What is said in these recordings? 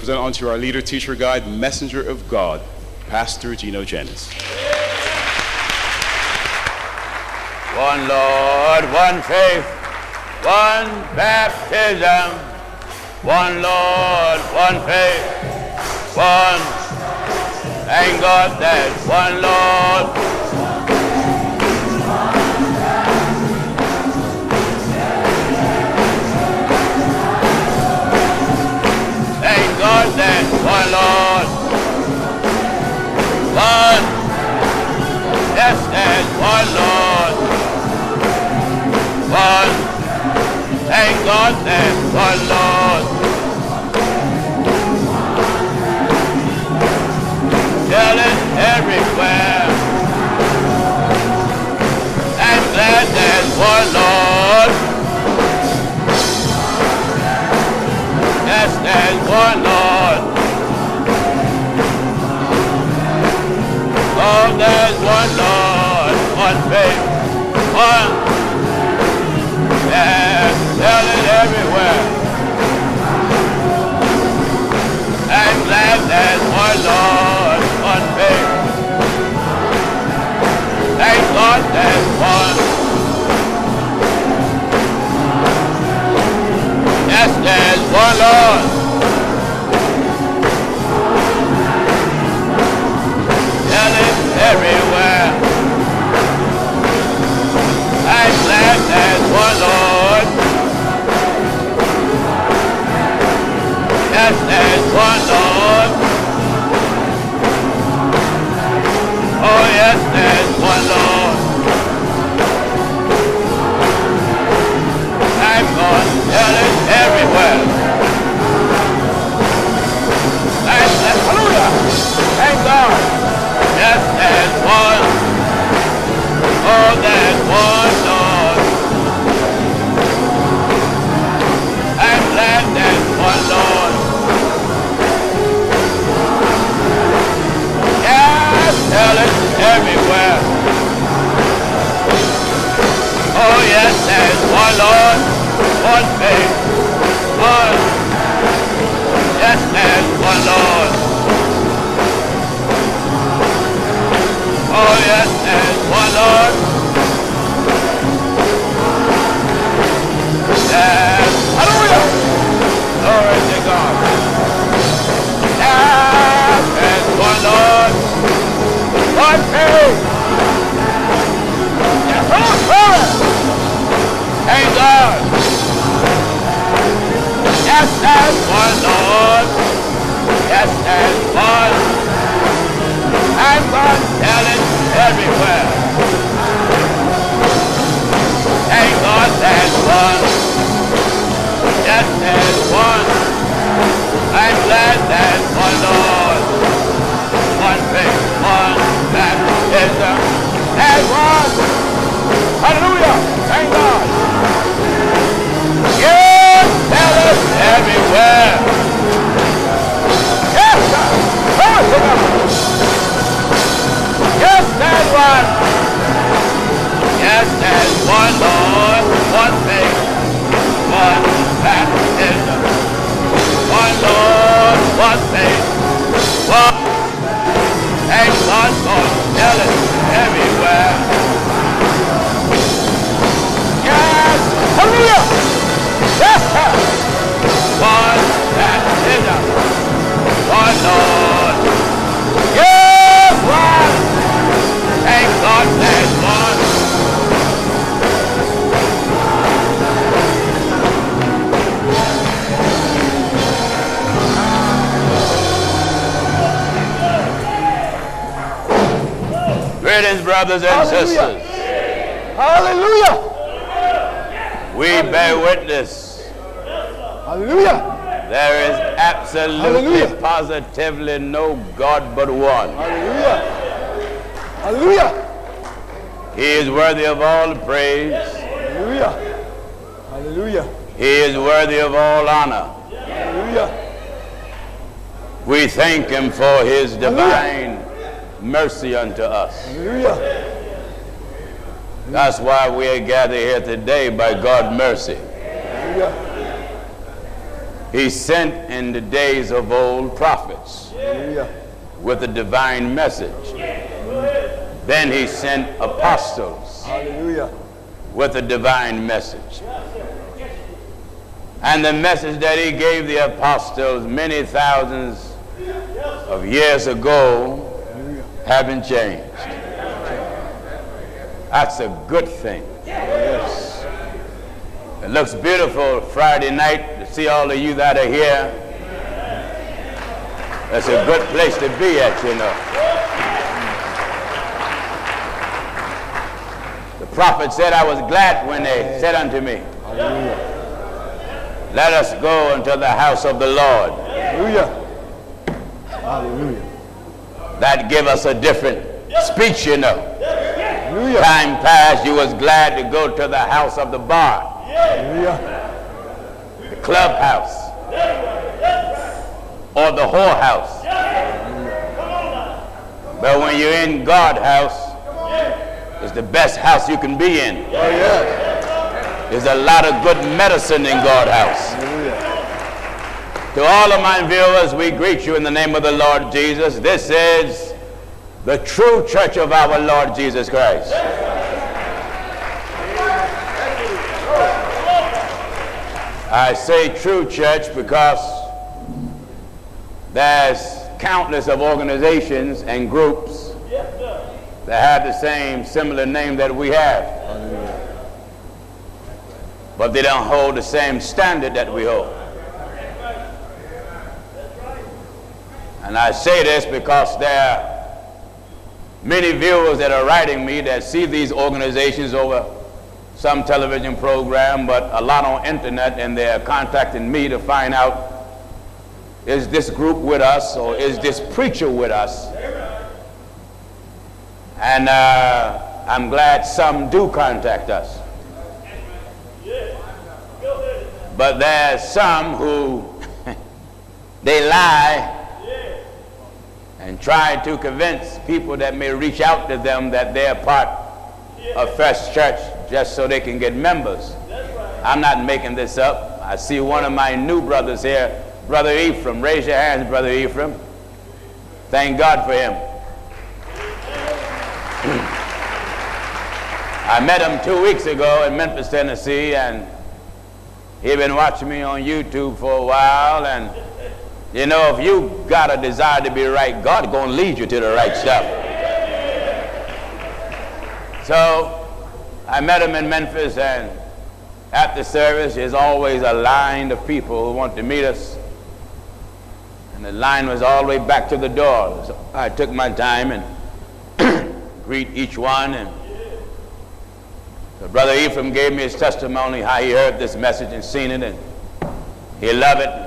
present unto our leader, teacher, guide, messenger of God, Pastor Gino Jennings. One Lord, one faith, one baptism. One Lord, one faith, one. Thank God that one Lord. Thank God that one Lord. One. Yes, there's one Lord. One. Thank God there's one Lord. Tell it everywhere. I'm glad there's one Lord. Yes, there's one Lord. Oh, there's one Lord, one faith, one. Yes, tell it everywhere. I'm glad there's one Lord, one faith. Thank God there's one. Yes, there's one Lord. Tell it everywhere. I'm glad there's one Lord. Yes, there's one Lord. Oh, yes, there's one Lord. I'm going to tell it everywhere. Hallelujah. Thank God. Yes, there's one. Oh, there's one Lord. I'm glad there's one Lord. Yes, tell it everywhere. Oh, yes, there's one Lord, one faith, one. Yes, there's one Lord. Oh, yes, there's one Lord. Yes, hallelujah. Glory to God. Yes, there's one Lord, one faith. Yes, glory. Thank God. Yes, there's one Lord. Yes, there's one. I'm going to tell it everywhere. Thank God there's one. Yes, there's one. I'm glad there's one Lord. One faith, one baptism. There's one. Hallelujah. Thank God. Yes, tell it everywhere. Yes, God. Yes, there's one. Yes, there's one Lord, one faith, one baptism. One Lord, one faith, one. Thank God for tell it everywhere. Yes, hallelujah. Yes, sir. One baptism, one Lord. Yes, one. Thank God there's one. Greetings, brothers and Hallelujah. sisters. Hallelujah. We bear witness. Hallelujah. There is absolutely, Hallelujah. positively no God but one. Hallelujah. Hallelujah. He is worthy of all the praise. Hallelujah. Hallelujah. He is worthy of all honor. Hallelujah. We thank him for his divine mercy unto us. Hallelujah. That's why we are gathered here today, by God's mercy. Hallelujah. He sent in the days of old prophets Hallelujah. with a divine message. Then he sent apostles Hallelujah. with a divine message. And the message that he gave the apostles many thousands of years ago haven't changed. That's a good thing. Yes. It looks beautiful Friday night to see all of you that are here. That's a good place to be at, you know. The prophet said, I was glad when they said unto me, Hallelujah. let us go into the house of the Lord. Hallelujah. Hallelujah. That give us a different speech, you know. Hallelujah. Time past, you was glad to go to the house of the bar, Hallelujah. the clubhouse, or the whorehouse. But when you're in God's house, it's the best house you can be in. Oh, yes. There's a lot of good medicine in God's house. Hallelujah. To all of my viewers, we greet you in the name of the Lord Jesus. This is the true church of our Lord Jesus Christ. I say true church because there's countless of organizations and groups that have the same similar name that we have. But they don't hold the same standard that we hold. And I say this because there are many viewers that are writing me that see these organizations over some television program, but a lot on internet, and they're contacting me to find out, is this group with us or is this preacher with us? And I'm glad some do contact us. But there's some who they lie and try to convince people that may reach out to them that they're part of First Church just so they can get members. I'm not making this up. I see one of my new brothers here, Brother Ephraim. Raise your hands, Brother Ephraim. Thank God for him. I met him 2 weeks ago in Memphis, Tennessee, and he'd been watching me on YouTube for a while, and you know, if you got a desire to be right, God's going to lead you to the right stuff. So I met him in Memphis, and at the service, there's always a line of people who want to meet us. And the line was all the way back to the door. So I took my time and greet each one. And so Brother Ephraim gave me his testimony, how he heard this message and seen it, and he loved it.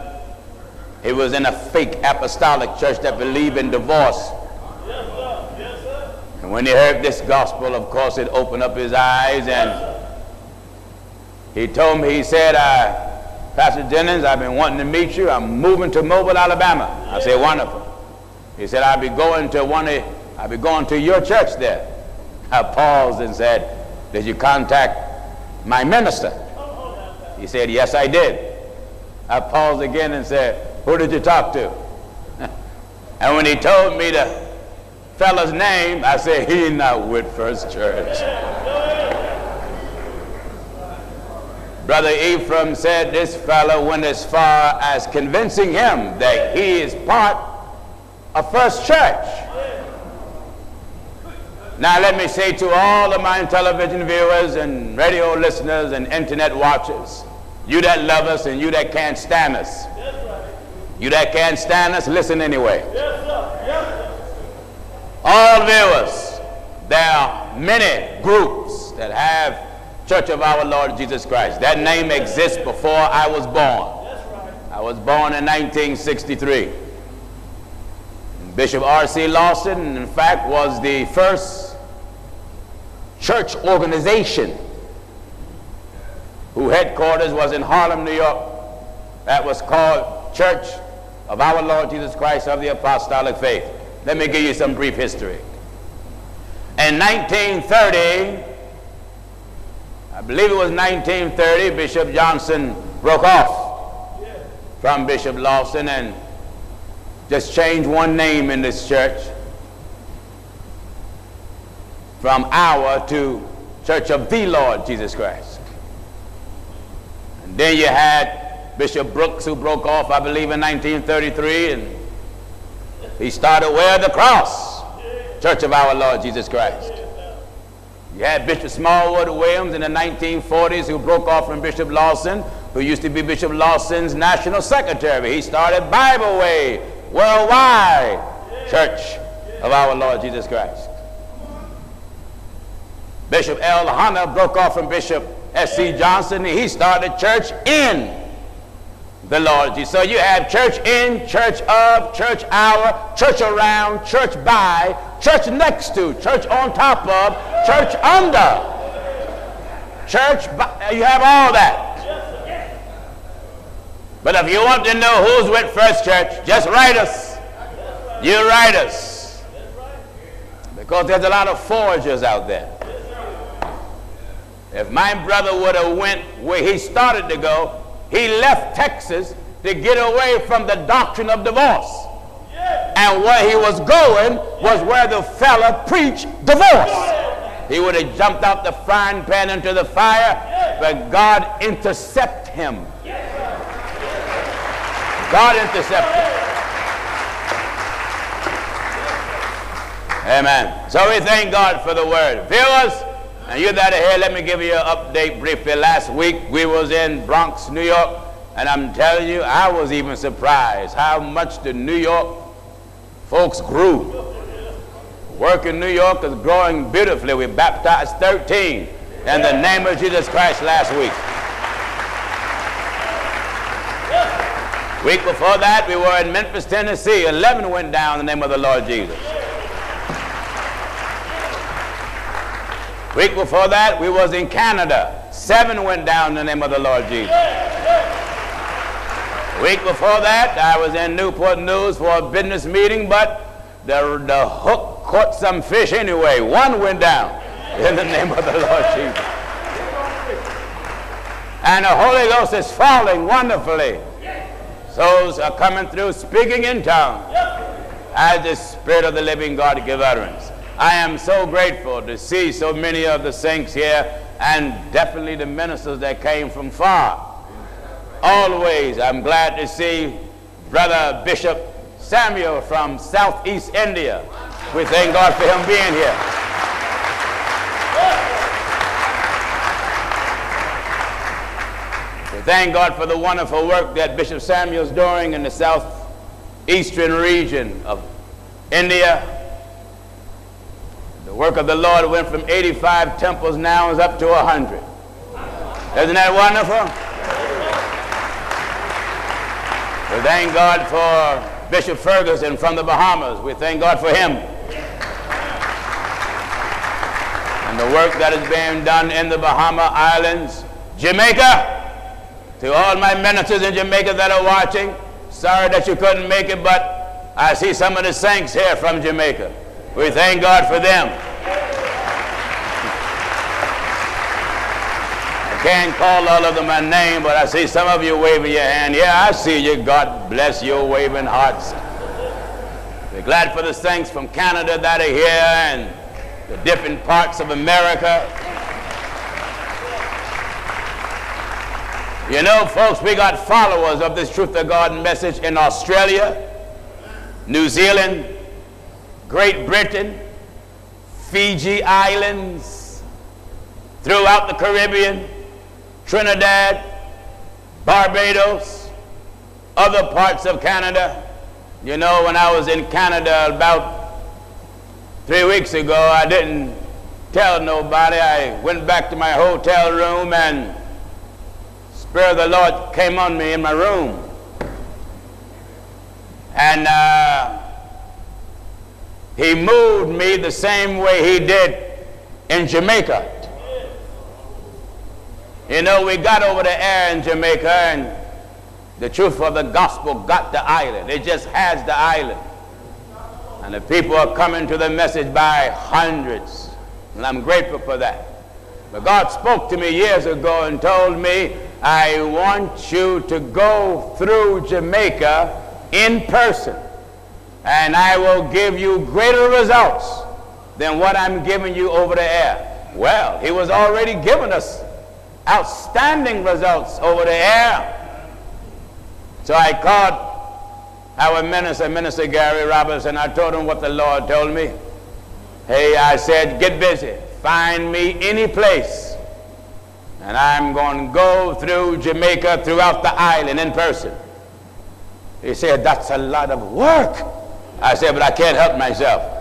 He was in a fake apostolic church that believed in divorce. And when he heard this gospel, of course, it opened up his eyes, and he told me, he said, Pastor Jennings, I've been wanting to meet you. I'm moving to Mobile, Alabama. I said, wonderful. He said, I'll be going to your church there. I paused and said, did you contact my minister? He said, yes, I did. I paused again and said, who did you talk to? And when he told me the fellow's name, I said, he's not with First Church. Brother Ephraim said this fellow went as far as convincing him that he is part of First Church. Now let me say to all of my television viewers and radio listeners and internet watchers, you that love us and you that can't stand us, you that can't stand us, listen anyway. All viewers, there are many groups that have Church of our Lord Jesus Christ. That name exists before I was born. I was born in 1963. Bishop R.C. Lawson, in fact, was the first church organization whose headquarters was in Harlem, New York. That was called Church of our Lord Jesus Christ of the Apostolic Faith. Let me give you some brief history. In 1930, I believe it was 1930, Bishop Johnson broke off from Bishop Lawson and just change one name in this church from our to Church of the Lord Jesus Christ. And then you had Bishop Brooks, who broke off, I believe, in 1933, and he started Wear the Cross, Church of our Lord Jesus Christ. You had Bishop Smallwood Williams in the 1940s, who broke off from Bishop Lawson, who used to be Bishop Lawson's national secretary. He started Bible Way Worldwide Church of our Lord Jesus Christ. Bishop L. Hunter broke off from Bishop S.C. Johnson, and he started Church in the Lord Jesus. So you have church in, church of, church our, church around, church by, church next to, church on top of, church under, church by. You have all that. But if you want to know who's with First Church, just write us. You write us. Because there's a lot of forgers out there. If my brother would have went where he started to go, he left Texas to get away from the doctrine of divorce. And where he was going was where the fella preached divorce. He would have jumped out the frying pan into the fire, but God intercepted him. God intercepted. Amen. So we thank God for the word. Viewers, and you that are here, let me give you an update briefly. Last week we was in Bronx, New York, and I'm telling you, I was even surprised how much the New York folks grew. Work in New York is growing beautifully. We baptized 13 in the name of Jesus Christ last week. Week before that, we were in Memphis, Tennessee. 11 went down in the name of the Lord Jesus. Week before that, we was in Canada. 7 went down in the name of the Lord Jesus. Week before that, I was in Newport News for a business meeting, but the hook caught some fish anyway. 1 went down in the name of the Lord Jesus. And the Holy Ghost is falling wonderfully. Souls are coming through speaking in tongues as the Spirit of the living God give utterance. I am so grateful to see so many of the saints here, and definitely the ministers that came from far. Always, I'm glad to see Brother Bishop Samuel from Southeast India. We thank God for him being here. We thank God for the wonderful work that Bishop Samuel is doing in the southeastern region of India. The work of the Lord went from 85 temples, now is up to 100. Isn't that wonderful? We thank God for Bishop Ferguson from the Bahamas. We thank God for him. And the work that is being done in the Bahama Islands, Jamaica. To all my ministers in Jamaica that are watching, sorry that you couldn't make it, but I see some of the saints here from Jamaica. We thank God for them. I can't call all of them by name, but I see some of you waving your hand. Yeah, I see you. God bless your waving hearts. We're glad for the saints from Canada that are here and the different parts of America. You know, folks, we got followers of this Truth of God message in Australia, New Zealand, Great Britain, Fiji Islands, throughout the Caribbean, Trinidad, Barbados, other parts of Canada. You know, when I was in Canada about 3 weeks ago, I didn't tell nobody. I went back to my hotel room and Spirit of the Lord came on me in my room. And he moved me the same way he did in Jamaica. You know, we got over the air in Jamaica and the truth of the gospel got the island. It just has the island. And the people are coming to the message by hundreds. And I'm grateful for that. But God spoke to me years ago and told me I want you to go through Jamaica in person, and I will give you greater results than what I'm giving you over the air. Well, he was already giving us outstanding results over the air. So I called our Minister Gary Roberts, and I told him what the Lord told me. Hey, I said, get busy. Find me any place, and I'm going to go through Jamaica, throughout the island in person. He said, that's a lot of work. I said, but I can't help myself.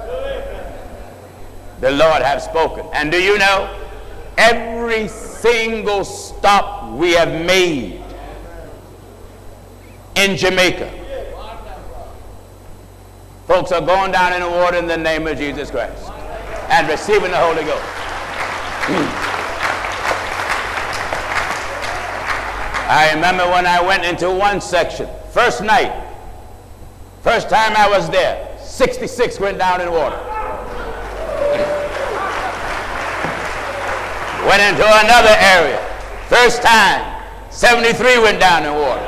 The Lord has spoken. And do you know, every single stop we have made in Jamaica, folks are going down in the water in the name of Jesus Christ and receiving the Holy Ghost. I remember when I went into one section, first night, first time I was there, 66 went down in water. Went into another area, first time, 73 went down in water.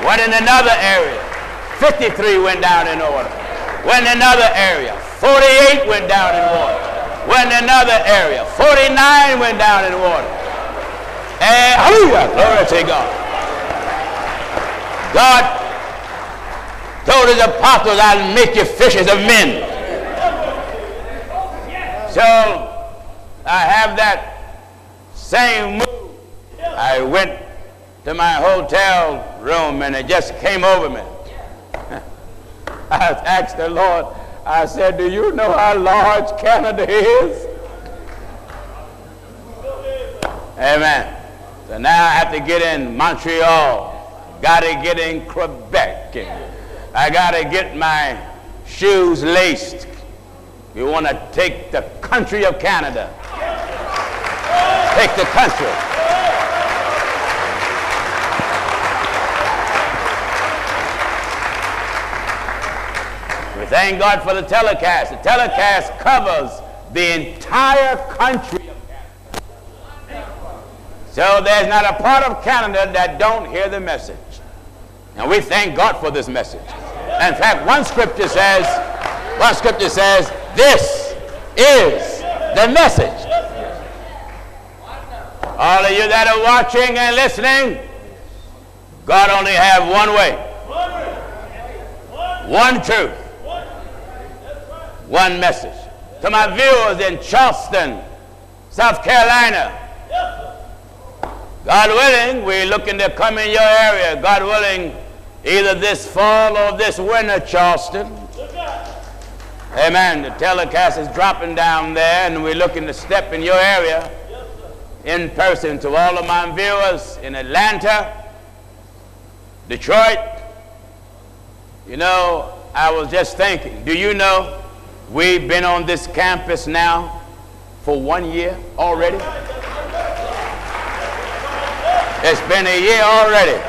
Went in another area, 53 went down in water. Went in another area, 48 went down in water. Went in another area, 49 went down in water. And hallelujah, glory to God. God told his apostles, I'll make you fishers of men. So I have that same mood. I went to my hotel room and it just came over me. I asked the Lord, I said, do you know how large Canada is? Amen. So now I have to get in Montreal, got to get in Quebec, and I got to get my shoes laced. You want to take the country of Canada. Take the country. We thank God for the telecast. The telecast covers the entire country of Canada. So there's not a part of Canada that don't hear the message. And we thank God for this message. In fact, one scripture says, this is the message. All of you that are watching and listening, God only have one way, one truth, one message. To my viewers in Charleston, South Carolina, God willing, we're looking to come in your area. God willing, either this fall or this winter, Charleston. Amen. The telecast is dropping down there, and we're looking to step in your area in person. To all of my viewers in Atlanta, Detroit, you know, I was just thinking, do you know we've been on this campus now for 1 year already? It's been a year already.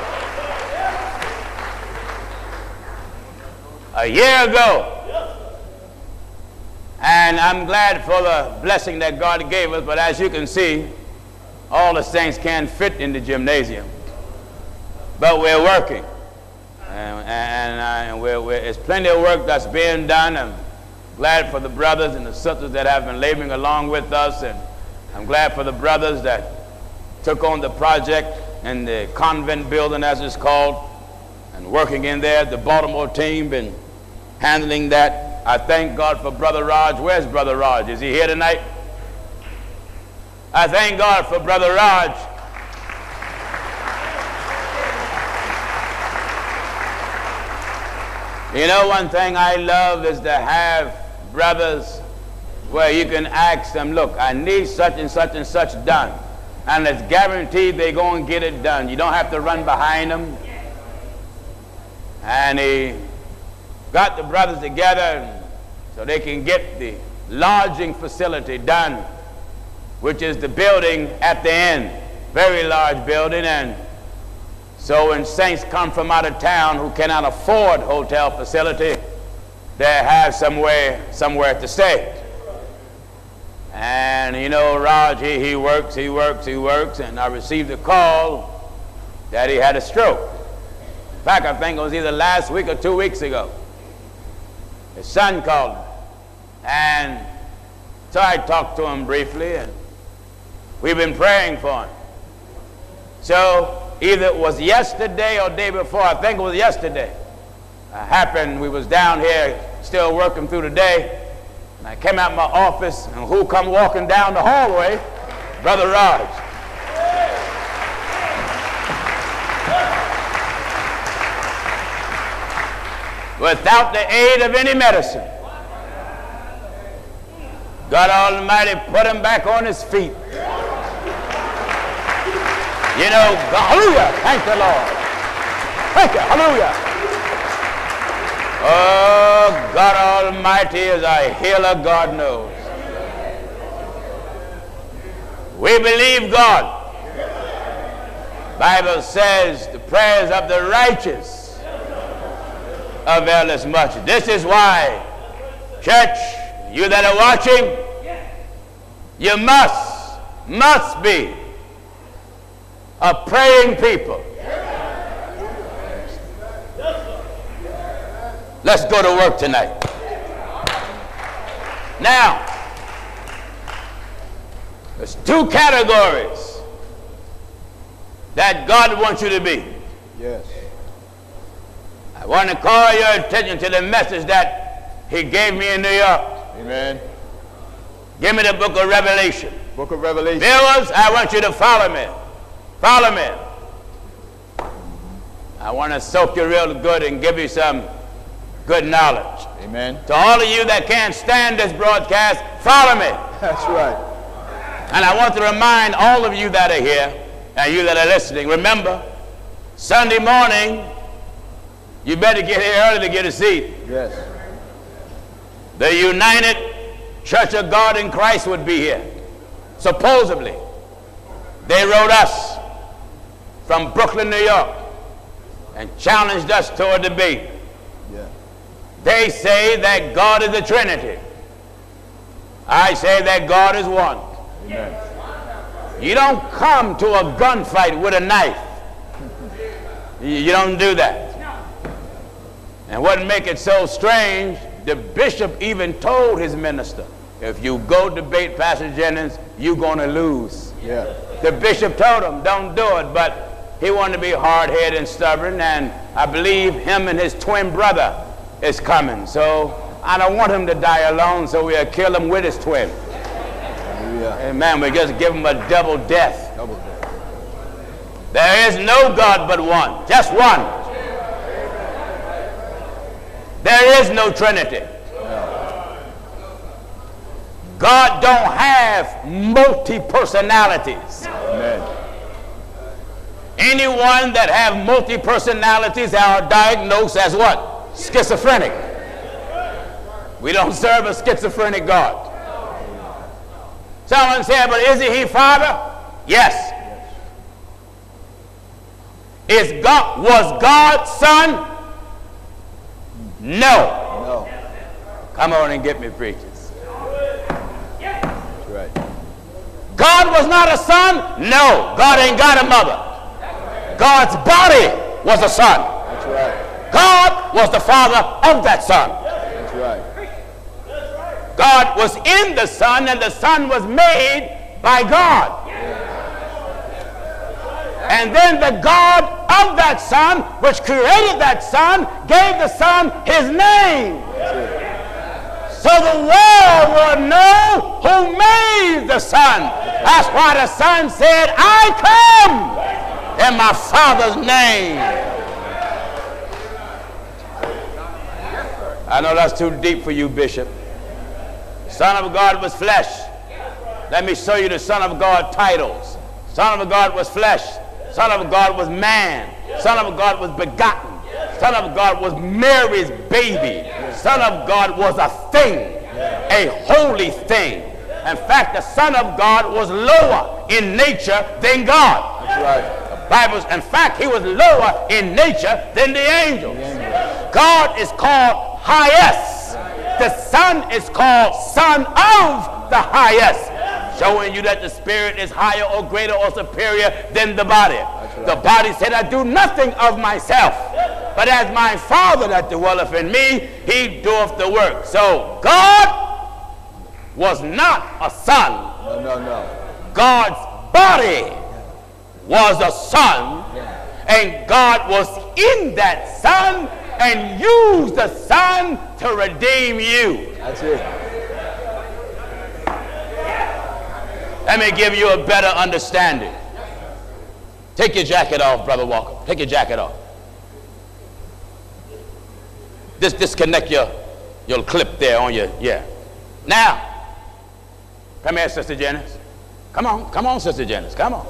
A year ago. And I'm glad for the blessing that God gave us, but as you can see, all the saints can't fit in the gymnasium. But we're working. And there's plenty of work that's being done. I'm glad for the brothers and the sisters that have been laboring along with us. And I'm glad for the brothers that took on the project in the convent building, as it's called, and working in there. The Baltimore team been handling that. I thank God for Brother Raj. Where's Brother Raj? Is he here tonight? I thank God for Brother Raj. You know, one thing I love is to have brothers where you can ask them, look, I need such and such and such done. And it's guaranteed they're going to get it done. You don't have to run behind them. And he got the brothers together so they can get the lodging facility done, which is the building at the end, very large building. And so when saints come from out of town who cannot afford hotel facility, they have somewhere to stay. And you know, Raj, he works, and I received a call that he had a stroke. In fact, I think it was either last week or 2 weeks ago. His son called me. And so I talked to him briefly, and we've been praying for him. So either it was yesterday or day before, I think it was yesterday, happened, we was down here still working through the day, and I came out of my office, and who come walking down the hallway? Brother Raj. Without the aid of any medicine, God Almighty put him back on his feet. You know, hallelujah, thank the Lord. Thank you, hallelujah. Oh, God Almighty is a healer, God knows. We believe God. Bible says the prayers of the righteous availeth much. This is why, church, you that are watching, you must be a praying people. Let's go to work tonight. Now, there's two categories that God wants you to be. Yes. I want to call your attention to the message that he gave me in New York. Amen. Give me the book of Revelation. Book of Revelation. Viewers, I want you to follow me. Follow me. I want to soak you real good and give you some good knowledge. Amen. To all of you that can't stand this broadcast, follow me. That's right. And I want to remind all of you that are here and you that are listening, remember, Sunday morning, you better get here early to get a seat. Yes. The United Church of God in Christ would be here. Supposedly. They wrote us from Brooklyn, New York, and challenged us to a debate. Yeah. They say that God is the Trinity. I say that God is one. Amen. You don't come to a gunfight with a knife. You don't do that. And what make it so strange, the bishop even told his minister, if you go debate Pastor Jennings, you're going to lose. Yeah. The bishop told him, don't do it, but he wanted to be hard-headed and stubborn, and I believe him and his twin brother is coming. So I don't want him to die alone, so we'll kill him with his twin. Hallelujah. Amen. We just give him a double death. Double death. There is no God but one, just one. There is no Trinity. God don't have multi-personalities. Amen. Anyone that have multi-personalities are diagnosed as what? Schizophrenic. We don't serve a schizophrenic God. Someone said, but isn't he Father? Yes. Was God Son? No. No. Come on and get me, preachers. That's right. God was not a son? No. God ain't got a mother. God's body was a son. That's right. God was the father of that son. That's right. God was in the son, and the son was made by God. And then the God of that son, which created that son, gave the son his name. So the world will know who made the son. That's why the son said, I come in my Father's name. I know that's too deep for you, Bishop. Son of God was flesh. Let me show you the Son of God titles. Son of God was flesh. Son of God was man. Son of God was begotten. Son of God was Mary's baby. Son of God was a thing, a holy thing. In fact, the Son of God was lower in nature than God. That's right. The Bible's, in fact, he was lower in nature than the angels. God is called highest. The Son is called Son of the highest, showing you that the spirit is higher or greater or superior than the body. Right. The body said, I do nothing of myself, but as my Father that dwelleth in me, he doeth the work. So God was not a son. No. God's body was a son, and God was in that son and used the son to redeem you. That's it. Let me give you a better understanding. Take your jacket off, Brother Walker. Take your jacket off. Disconnect your clip there on your, yeah. Now, come here, Sister Jennings. Come on, Sister Jennings, come on.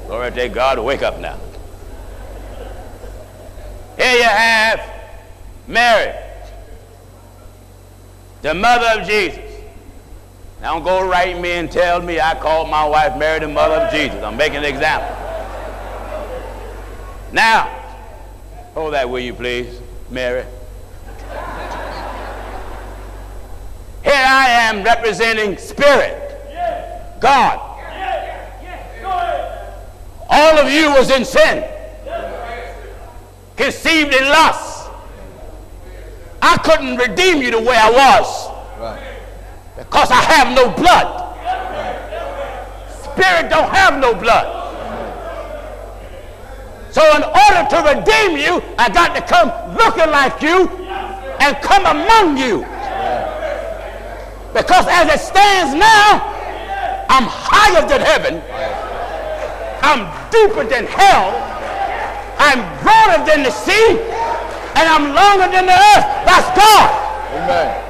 Glory to God, wake up now. Here you have Mary, the mother of Jesus. Now don't go write me and tell me I called my wife Mary the mother of Jesus. I'm making an example. Now, hold that will you please, Mary. Here I am representing spirit, God. All of you was in sin, conceived in lust. I couldn't redeem you the way I was. Right. Because I have no blood. Spirit don't have no blood. So in order to redeem you, I got to come looking like you and come among you. Because as it stands now, I'm higher than heaven. I'm deeper than hell. I'm broader than the sea. And I'm longer than the earth. That's God. Amen.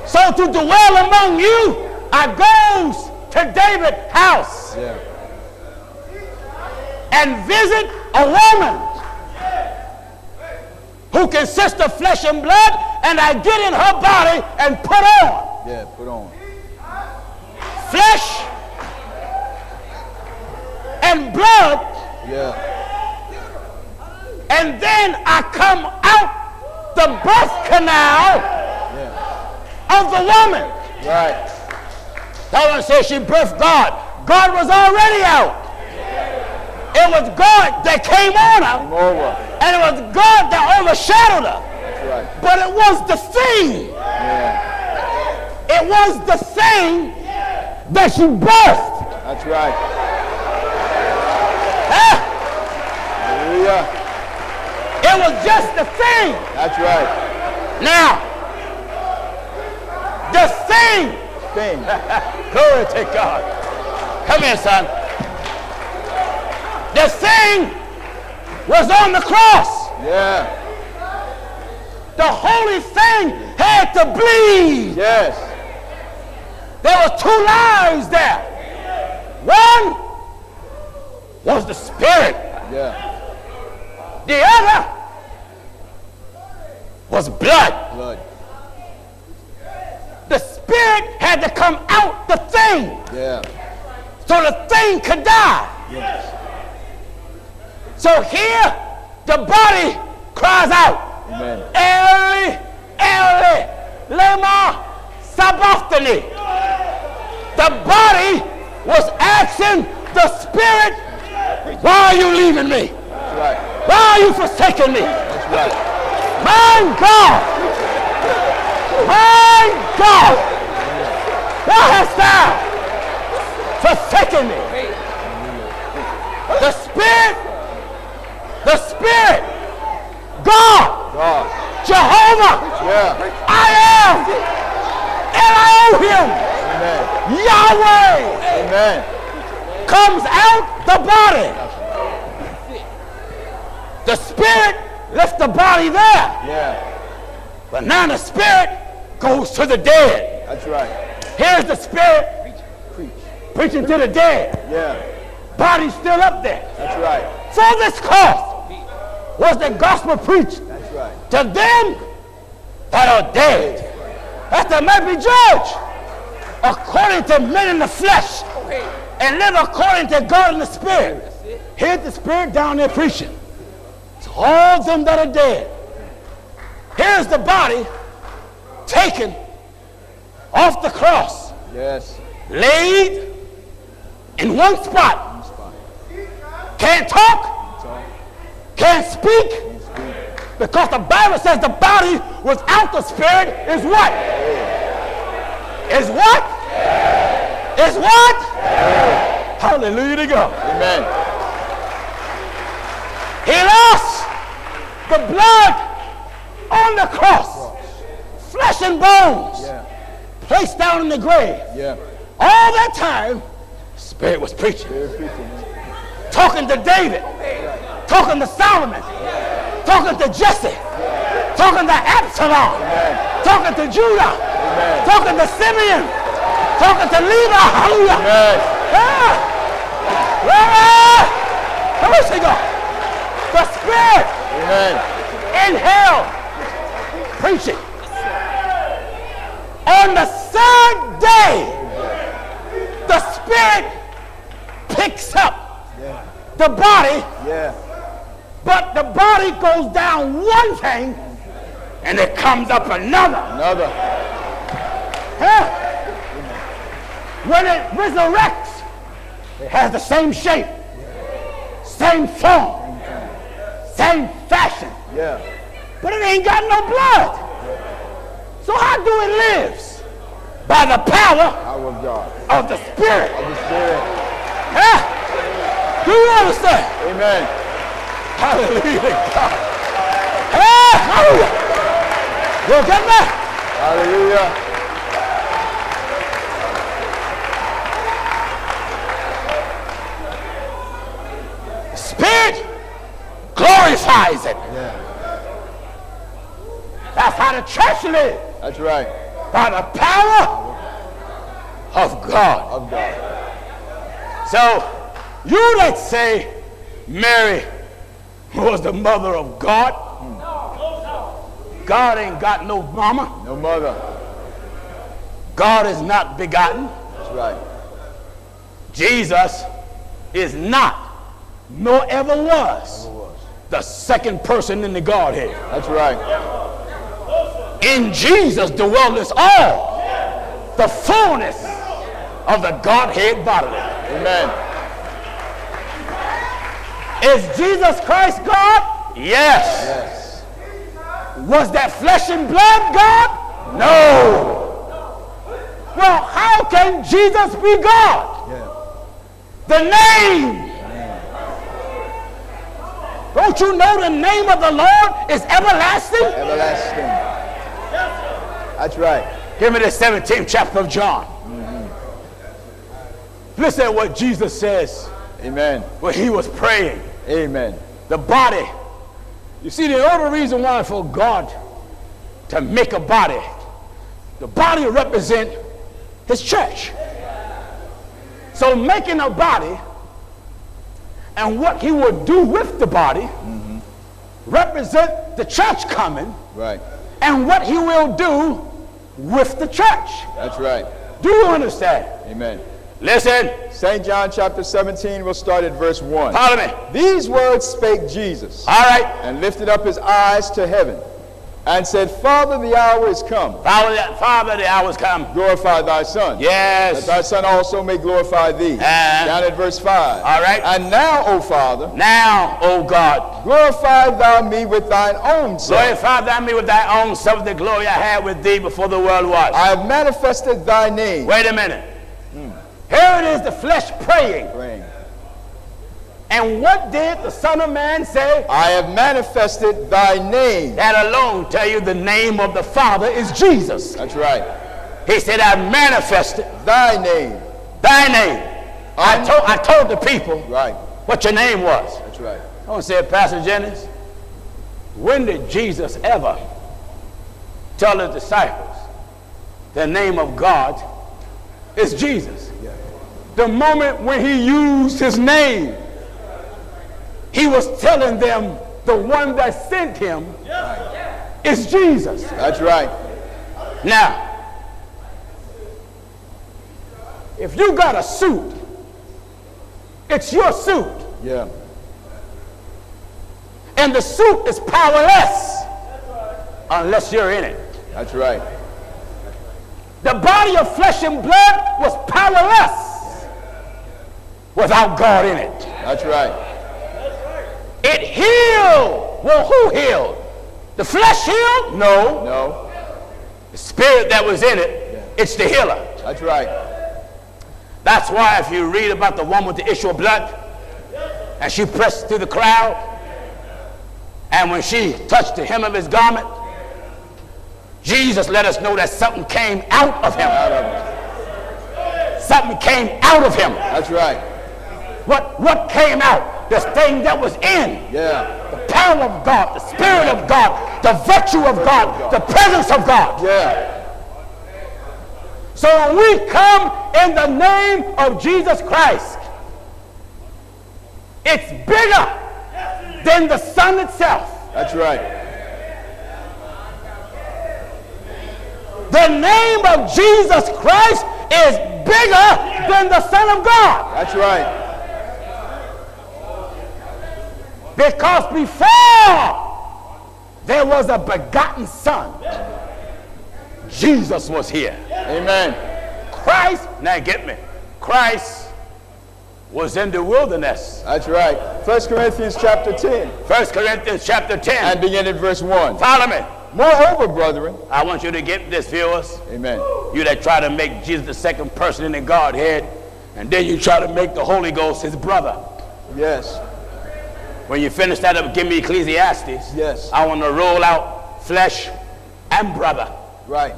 So to dwell among you, I goes to David's house and visit a woman who consists of flesh and blood, and I get in her body and put on. Yeah, put on. Flesh and blood. Yeah. And then I come out the birth canal of the woman. Right. Someone says she birthed God. God was already out. It was God that came on her. Come over. And it was God that overshadowed her. That's right. But it was the thing. Yeah. It was the thing that she birthed. That's right. Huh? Hallelujah. It was just the thing. That's right. Now, the thing. Glory to God. Come here, son. The thing was on the cross. Yeah. The holy thing had to bleed. Yes. There were two lives there. One was the spirit. Yeah. The other was blood. Blood. The spirit had to come out the thing Yeah. so the thing could die. Yes. So here the body cries out, Amen. Eli, Eli, lema sabachthani. The body was asking the spirit, why are you leaving me? That's right. Why are you forsaking me? That's right. My God! My God! Why hast thou forsaken me? The Spirit, God, Jehovah, I am, and I owe him, Amen. Yahweh, Amen. comes out the body. The Spirit left the body there. Yeah. But now the Spirit goes to the dead. That's right. Here's the Spirit preaching to the dead. Yeah. Body's still up there. That's right. For this cause was the gospel preached That's right. to them that are dead, that they might be judged according to men in the flesh and live according to God in the Spirit. Here's the Spirit down there preaching to all them that are dead. Here's the body taken off the cross Yes. laid in one spot. Can't talk, can't speak, because the Bible says the body without the spirit is what? Is what? Is what? Hallelujah to God. Amen. He lost the blood on the cross, flesh and bones, Yeah. placed down in the grave. Yeah. All that time, Spirit was preaching, Very preaching. talking to David, talking to Solomon, talking to Jesse, talking to Absalom, talking to Judah, talking to Simeon, talking to Levi. Hallelujah. Yes. Come on, sing on. The Spirit Amen. in hell preaching. On the third day, the Spirit picks up the body, Yeah. but the body goes down one thing and it comes up another. Another. Huh? When it resurrects, it has the same shape, same form, same fashion, Yeah. but it ain't got no blood. So how do it live? By the power Power of God. of the Spirit. Of the Spirit. Huh? Do you understand? Amen. Hallelujah to God. Hey, hallelujah. Go get me. Hallelujah. Spirit glorifies it. Yeah. That's how the church lives. That's right. By the power of God. Of God. So, you that say Mary was the mother of God, God ain't got no mama. No mother. God is not begotten. That's right. Jesus is not, nor ever was, the second person in the Godhead. That's right. In Jesus dwelleth all the fullness of the Godhead bodily. Amen. Is Jesus Christ God? Yes. Yes. Was that flesh and blood God? No. Well, how can Jesus be God? Yeah. The name. Don't you know the name of the Lord is everlasting? Everlasting. That's right. Give me the 17th chapter of John. Listen to what Jesus says Amen. when he was praying. Amen. The body. You see, the only reason why for God to make a body, the body represent his church. So making a body and what he would do with the body represent the church coming Right. and what he will do with the church. That's right. Do you understand? Amen. Listen. St. John chapter 17, we'll start at verse 1. Follow me. These words spake Jesus, All right. and lifted up his eyes to heaven, and said, Father, the hour is come. Father, the hour's come. Glorify thy Son. Yes. That thy Son also may glorify thee. Down at verse 5. All right. And now, O Father, Now, O God, glorify thou me with thine own self. glorify thou me with thy own self, the glory I had with thee before the world was. I have manifested thy name. Wait a minute. Here it is, the flesh praying. Praying. And what did the Son of Man say? I have manifested thy name. That alone tell you the name of the Father is Jesus. That's right. He said, I manifested Thy name. thy name. I told the people Right. what your name was. That's right. I want to say, Pastor Jennings, when did Jesus ever tell his disciples the name of God is Jesus? The moment when he used his name, he was telling them the one that sent him is Jesus. That's right. Now, if you got a suit, it's your suit. Yeah. And the suit is powerless unless you're in it. That's right. The body of flesh and blood was powerless without God in it. That's right. It healed. Well, who healed? The flesh healed? No. No. The spirit that was in it, it's the healer. That's right. That's why if you read about the woman with the issue of blood, and she pressed through the crowd, and when she touched the hem of his garment, Jesus let us know that something came out of him. Something came out of him. That's right. What came out? The thing that was in. Yeah. The power of God, the Spirit of God, the virtue of God, the presence of God. Yeah. So when we come in the name of Jesus Christ, it's bigger than the sun itself. That's right. The name of Jesus Christ is bigger than the Son of God. That's right. Because before there was a begotten Son, Jesus was here. Amen. Christ, now get me, Christ was in the wilderness. That's right. 1 Corinthians chapter 10. 1 Corinthians chapter 10. And begin at verse 1. Follow me. Moreover, brethren. I want you to get this, viewers. Amen. You that try to make Jesus the second person in the Godhead, and then you try to make the Holy Ghost his brother. Yes. When you finish that up, give me Ecclesiastes. Yes. I want to roll out flesh and brother. Right.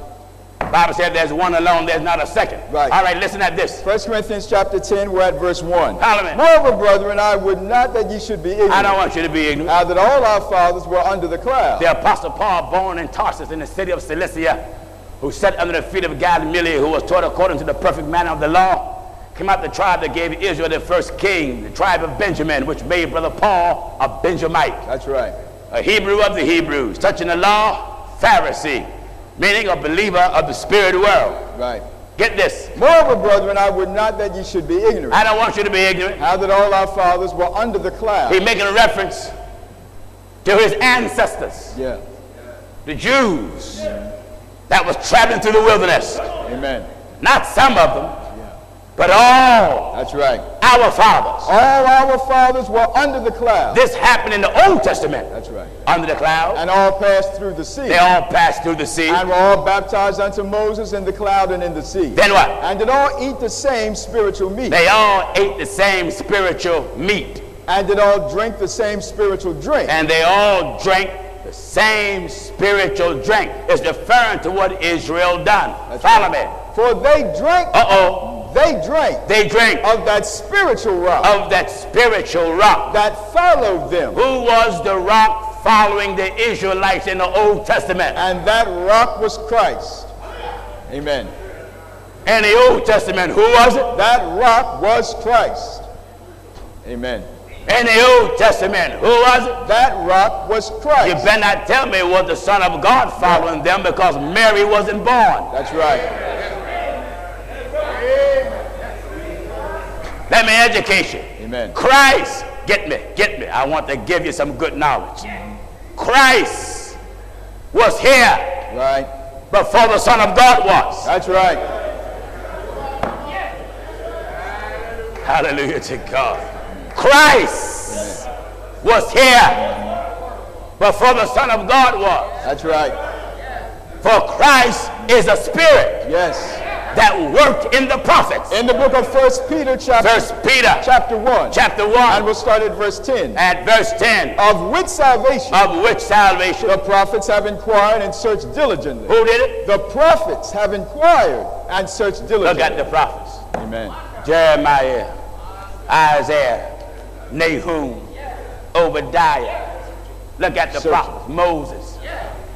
Bible said there's one alone, there's not a second. Right. All right, listen at this. 1 Corinthians chapter 10, we're at verse 1. Follow me. Moreover, brethren, I would not that ye should be ignorant. I don't want you to be ignorant. Now that all our fathers were under the cloud. The Apostle Paul, born in Tarsus in the city of Cilicia, who sat under the feet of Gamaliel, who was taught according to the perfect manner of the law, came out the tribe that gave Israel their first king, the tribe of Benjamin, which made Brother Paul a Benjamite. That's right. A Hebrew of the Hebrews, touching the law, Pharisee, meaning a believer of the spirit world. Right. Get this. Moreover, brethren, I would not that ye should be ignorant. I don't want you to be ignorant. How that all our fathers were under the cloud. He's making a reference to his ancestors, Yeah. the Jews that was traveling through the wilderness. Amen. Not some of them, but all That's right. our fathers. All our fathers were under the cloud. This happened in the Old Testament. That's right. Under the cloud. And all passed through the sea. They all passed through the sea. And were all baptized unto Moses in the cloud and in the sea. Then what? And did all eat the same spiritual meat. They all ate the same spiritual meat. And did all drink the same spiritual drink. And they all drank the same spiritual drink. It's referring to what Israel done. That's Follow right. me. For they drank. They drank. They drank of that spiritual rock. Of that spiritual rock. That followed them. Who was the rock following the Israelites in the Old Testament? And that rock was Christ. Amen. In the Old Testament, who was it? That rock was Christ. Amen. In the Old Testament, who was it? That rock was Christ. You better not tell me it was the Son of God following them, because Mary wasn't born. That's right. Let me educate you. Amen. Christ, get me. I want to give you some good knowledge. Christ was here. Right. Before the Son of God was. That's right. Hallelujah to God. Christ was here before the Son of God was. That's right. For Christ is a spirit. Yes. That worked in the prophets. In the book of 1 Peter chapter 1. Chapter 1. And we'll start at verse 10. At verse 10. Of which salvation. The prophets have inquired and searched diligently. Who did it? The prophets have inquired and searched diligently. Look at the prophets. Amen. Jeremiah, Isaiah, Nahum, Obadiah. Look at the prophets. Moses,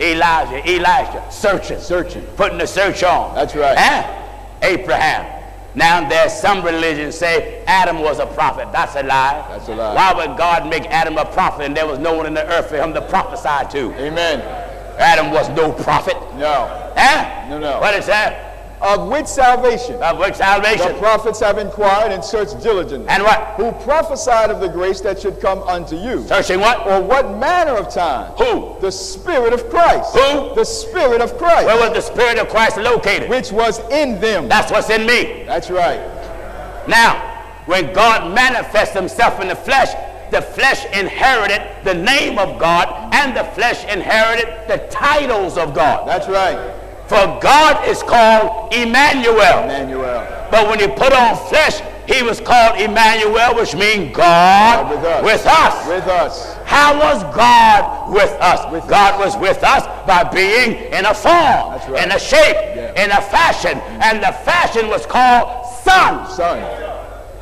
Elijah, Elisha, searching, putting the search on. That's right. Abraham. Now there's some religions say Adam was a prophet. That's a lie. That's a lie. Why would God make Adam a prophet and there was no one in the earth for him to prophesy to? Amen. Adam was no prophet. No. No. No. What is that? Of which salvation? Of which salvation? The prophets have inquired and searched diligently. And what? Who prophesied of the grace that should come unto you. Searching what? Or what manner of time? Who? The Spirit of Christ. Who? The Spirit of Christ. Where was the Spirit of Christ located? Which was in them. That's what's in me. That's right. Now, when God manifests himself in the flesh inherited the name of God, and the flesh inherited the titles of God. That's right. For God is called Emmanuel. Emmanuel. But when he put on flesh, he was called Emmanuel, which means God with us. With us. How was God with us? God was with us by being in a form, right. in a shape, in a fashion. And the fashion was called Son. Son.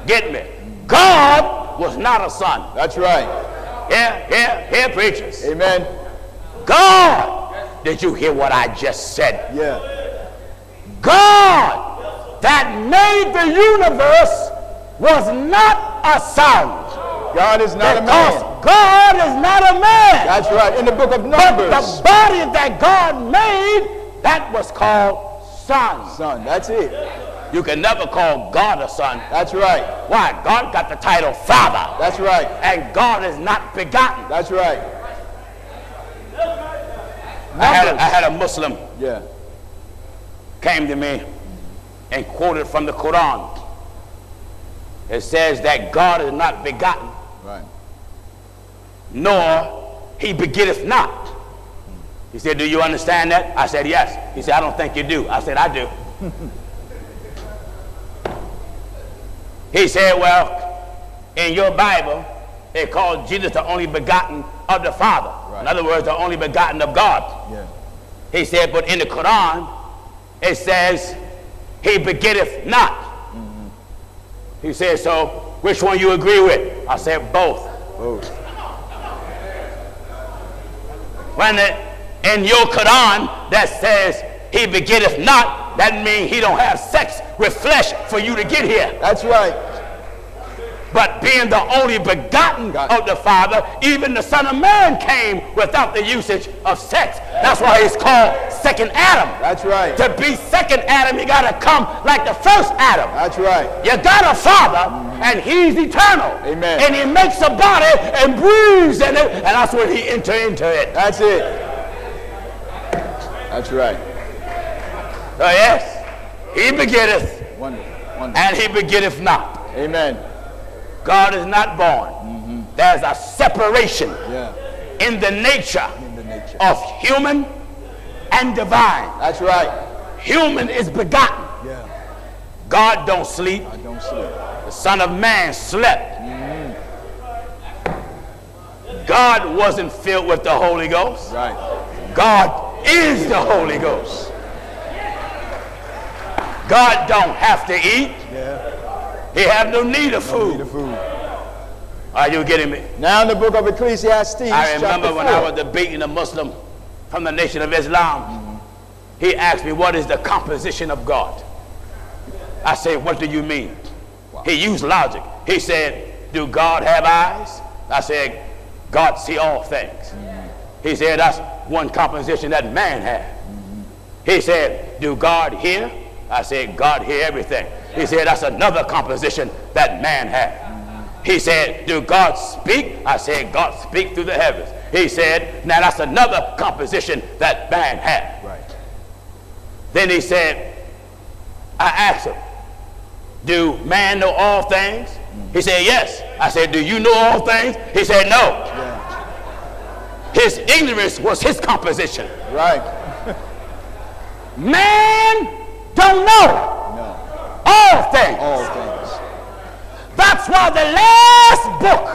Get me? God was not a son. That's right. Here, preachers. Amen. God. Did you hear what I just said? Yeah. God that made the universe was not a son. God is not a man. God is not a man. That's right. In the book of Numbers. But the body that God made, that was called son. Son. That's it. You can never call God a son. That's right. Why? God got the title Father. That's right. And God is not begotten. That's right. I had a Muslim came to me and quoted from the Quran. It says that God is not begotten, right, nor he begetteth not. He said, do you understand that? I said, yes. He said, I don't think you do. I said, I do. He said, well, in your Bible, it called Jesus the only begotten of the Father. Right. In other words, the only begotten of God. Yeah. He said, but in the Quran, it says, he begetteth not. Mm-hmm. He said, so which one you agree with? I said, both. Both. When in your Quran that says, he begetteth not, that means he don't have sex with flesh for you to get here. That's right. But being the only begotten of the Father, even the Son of Man came without the usage of sex. That's why he's called second Adam. That's right. To be second Adam, you got to come like the first Adam. That's right. You got a Father, and he's eternal. Amen. And he makes a body and breathes in it, and that's when he enters into it. That's it. That's right. So yes, he begetteth, wonderful. And he begetteth not. Amen. God is not born. Mm-hmm. There's a separation in the nature of human and divine. That's right. Human is begotten. Yeah. God don't sleep. God don't sleep. The Son of Man slept. Mm-hmm. God wasn't filled with the Holy Ghost. Right. God is the Holy Ghost. God don't have to eat. Yeah. He have no need of food. Are you getting me? Now in the book of Ecclesiastes, I remember when I was debating a Muslim from the Nation of Islam, he asked me, what is the composition of God? I said, what do you mean? Wow. He used logic. He said, do God have eyes? I said, God see all things. He said, that's one composition that man has. He said, do God hear? I said, God hear everything. He said, that's another composition that man has. He said, do God speak? I said, God speak through the heavens. He said, now that's another composition that man has. Right. Then he said, I asked him, do man know all things? He said, yes. I said, do you know all things? He said, no. Yeah. His ignorance was his composition. Right. Man don't know all things. All things. That's why the last book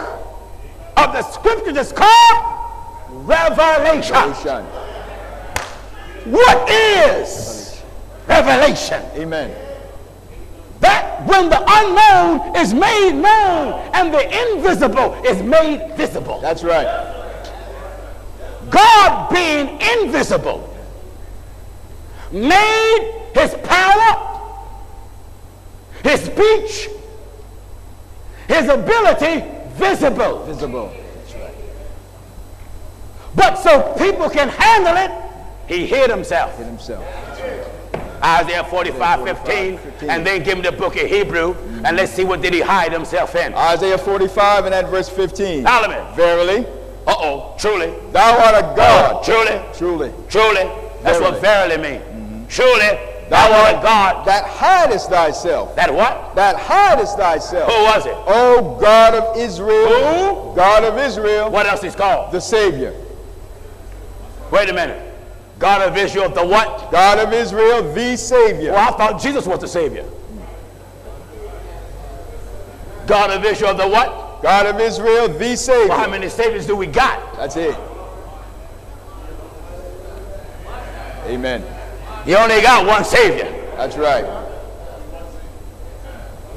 of the scriptures is called Revelation. What is revelation? Amen. That when the unknown is made known and the invisible is made visible. That's right. God being invisible made his power, his speech, his ability visible. Visible. That's right. But so people can handle it, he hid himself. Hid himself. That's right. Isaiah 45:15, and then give him the book of Hebrew, and let's see what did he hide himself in. Isaiah 45 and at verse 15. Solomon. Verily. Truly. Thou art a God. Truly. Truly. Truly. That's Verily. what verily means. Truly. Thou art a God. That hidest thyself. That what? That hidest thyself. Who was it? O God of Israel. Who? God of Israel. What else is called? The Savior. Wait a minute. God of Israel, the what? God of Israel, the Savior. Well, I thought Jesus was the Savior. God of Israel, the what? God of Israel, the Savior. Well, how many Saviors do we got? That's it. Amen. You only got one Savior. That's right.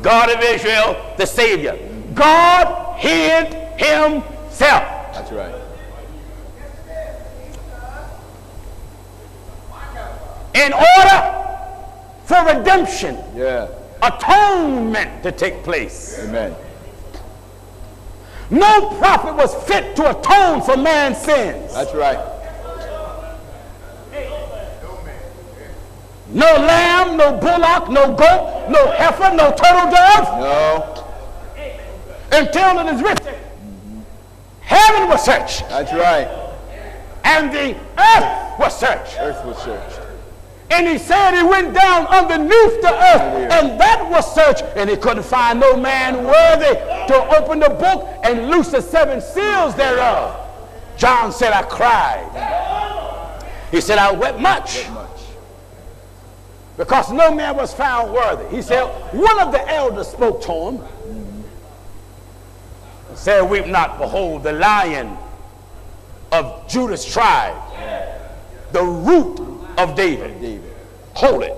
God of Israel, the Savior. God hid himself. That's right. In order for redemption, Yeah. atonement to take place. Amen. No prophet was fit to atone for man's sins. That's right. No lamb, no bullock, no goat, no heifer, no turtle dove. No. Until it is written, heaven was searched, That's right. and the earth was searched. Earth was searched. And he said he went down underneath the earth, and that was searched, and he couldn't find no man worthy to open the book and loose the 7 seals thereof. John said, I cried. He said, I wept much, because no man was found worthy. He said, one of the elders spoke to him, said, weep not, behold, the Lion of Judah's tribe, the root of David. Hold it.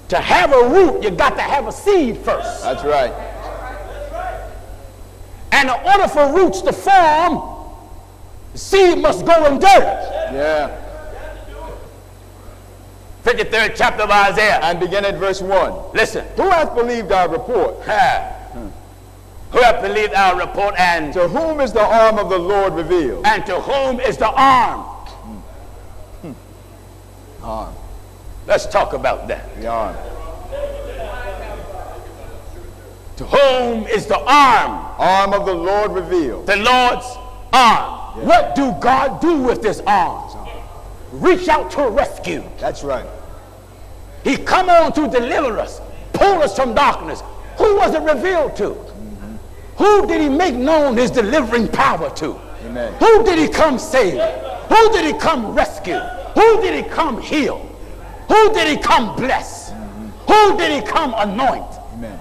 To have a root, you got to have a seed first. That's right. And in order for roots to form, the seed must go in dirt. Yeah. 53rd chapter of Isaiah. And begin at verse 1. Listen. Who hath believed our report? Who hath believed our report, and To whom is the arm of the Lord revealed? and to whom is the arm? Arm. Let's talk about that. The arm. To whom is the arm? Arm of the Lord revealed. The Lord's arm. What do God do with this arm? Reach out to rescue. That's right. He come on to deliver us, pull us from darkness. Who was it revealed to? Who did he make known his delivering power to? Amen. Who did he come save? Who did he come rescue? Who did he come heal? Who did he come bless? Who did he come anoint? Amen.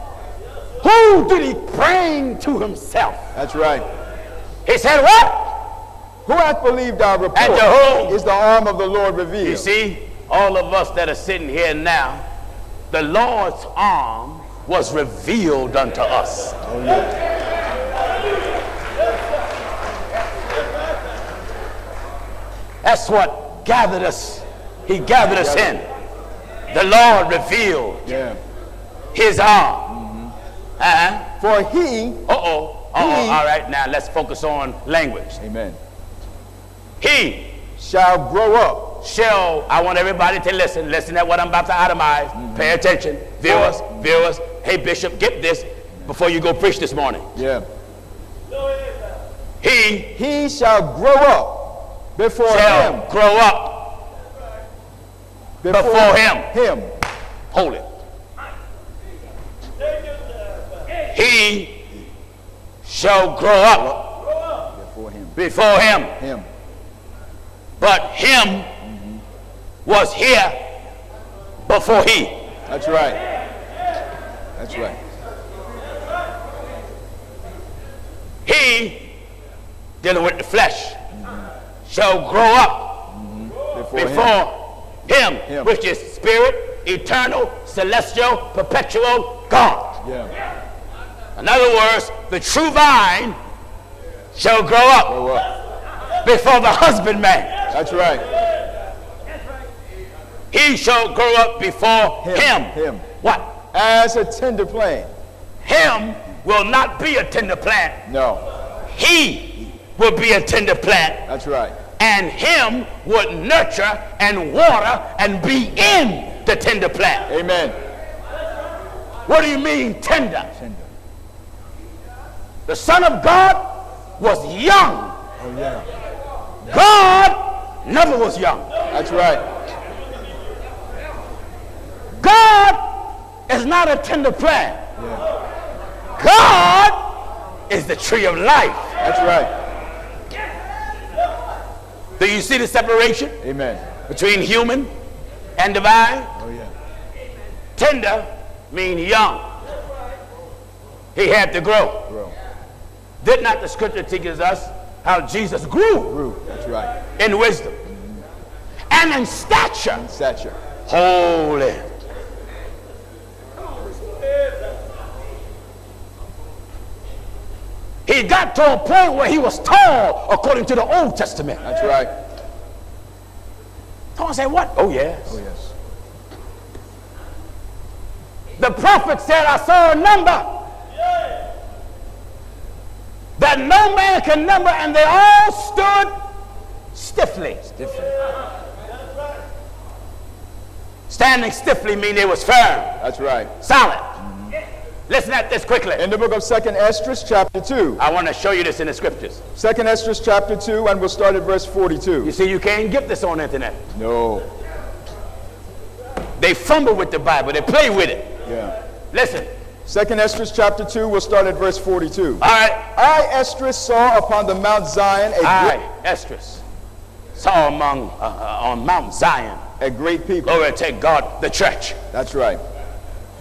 Who did he bring to himself? That's right. He said, what? Who hath believed our report? And to whom? Is the arm of the Lord revealed? You see, all of us that are sitting here now, the Lord's arm was revealed unto us. Oh, yeah. That's what gathered us. He gathered us in. The Lord revealed his arm. For he. All right, now let's focus on language. Amen. He shall grow up. I want everybody to listen. Listen at what I'm about to itemize. Pay attention. Viewers. Hey, Bishop, get this before you go preach this morning. Yeah. He shall grow up before him. Grow up before him. Hold it. He shall grow up before him. But him was here before he. That's right. That's right. He, dealing with the flesh, shall grow up before him, which is spirit, eternal, celestial, perpetual God. Yeah. In other words, the true vine shall grow up before the husbandman. That's right. He shall grow up before him. What? As a tender plant. Him will not be a tender plant. No. He will be a tender plant. That's right. and him would nurture and water and be in the tender plant. Amen. What do you mean tender? The Son of God was young. Oh, yeah. God never was young. That's right. God is not a tender plant. Yeah. God is the tree of life. That's right. Do you see the separation Amen. between human and divine? Oh, yeah. Tender means young. He had to grow. Grow. Did not the scripture teaches us how Jesus grew Grew. That's right. in wisdom and in stature? Stature. Holy. He got to a point where he was tall according to the Old Testament. That's right. Someone say, what? Oh, yes. Oh, yes. The prophet said, I saw a number that no man can number, and they all stood stiffly. Standing stiffly mean they was firm. That's right. Solid. Listen at this quickly. In the book of 2nd Esdras, chapter 2. I want to show you this in the scriptures. 2nd Esdras, chapter 2, and we'll start at verse 42. You see, you can't get this on the internet. No. They fumble with the Bible. They play with it. Yeah. Listen. 2nd Esdras, chapter 2, we'll start at verse 42. All right. I, Esdras, saw upon the Mount Zion Esdras, saw on Mount Zion a great people. Glory to God, the church. That's right.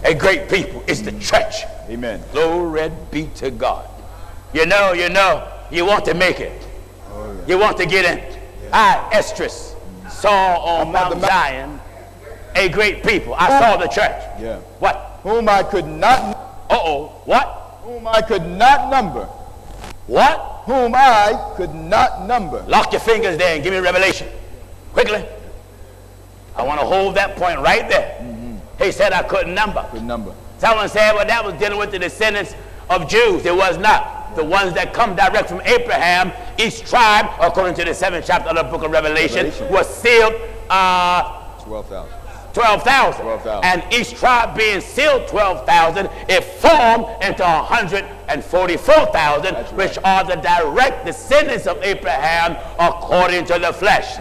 A great people is the church. Amen. Glory be to God. You know, you want to make it. Oh, yeah. You want to get in. I, Esdras, saw on Mount Zion a great people. I saw the church. Yeah. What? Whom I could not. What? Whom I could not number. What? Whom I could not number. Lock your fingers there and give me revelation. Quickly. I want to hold that point right there. He said I couldn't number. Good number. Someone said, well, that was dealing with the descendants of Jews. It was not. The ones that come direct from Abraham, each tribe, according to the 7th chapter of the book of Revelation. Was sealed 12,000. 12,000. 12,000. And each tribe being sealed 12,000, it formed into 144,000, right. which are the direct descendants of Abraham according to the flesh.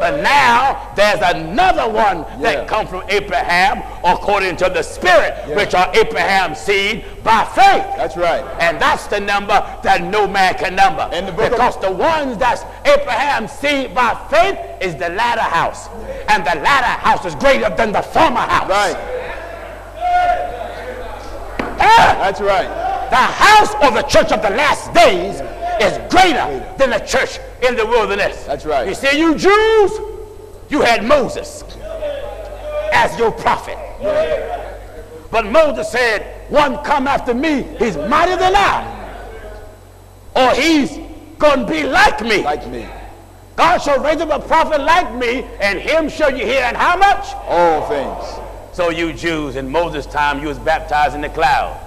But now there's another one that come from Abraham according to the spirit, which are Abraham's seed by faith. That's right. And that's the number that no man can number. Because the ones that's Abraham's seed by faith is the latter house. And the latter house is greater than the former house. Right. That's right. The house of the church of the last days is greater than the church in the wilderness. That's right. You see, you Jews, you had Moses as your prophet. But Moses said, one come after me, he's mightier than I. Or he's going to be like me. Like me. God shall raise up a prophet like me, and him shall you hear. And how much? All things. So you Jews, in Moses' time, you was baptized in the cloud,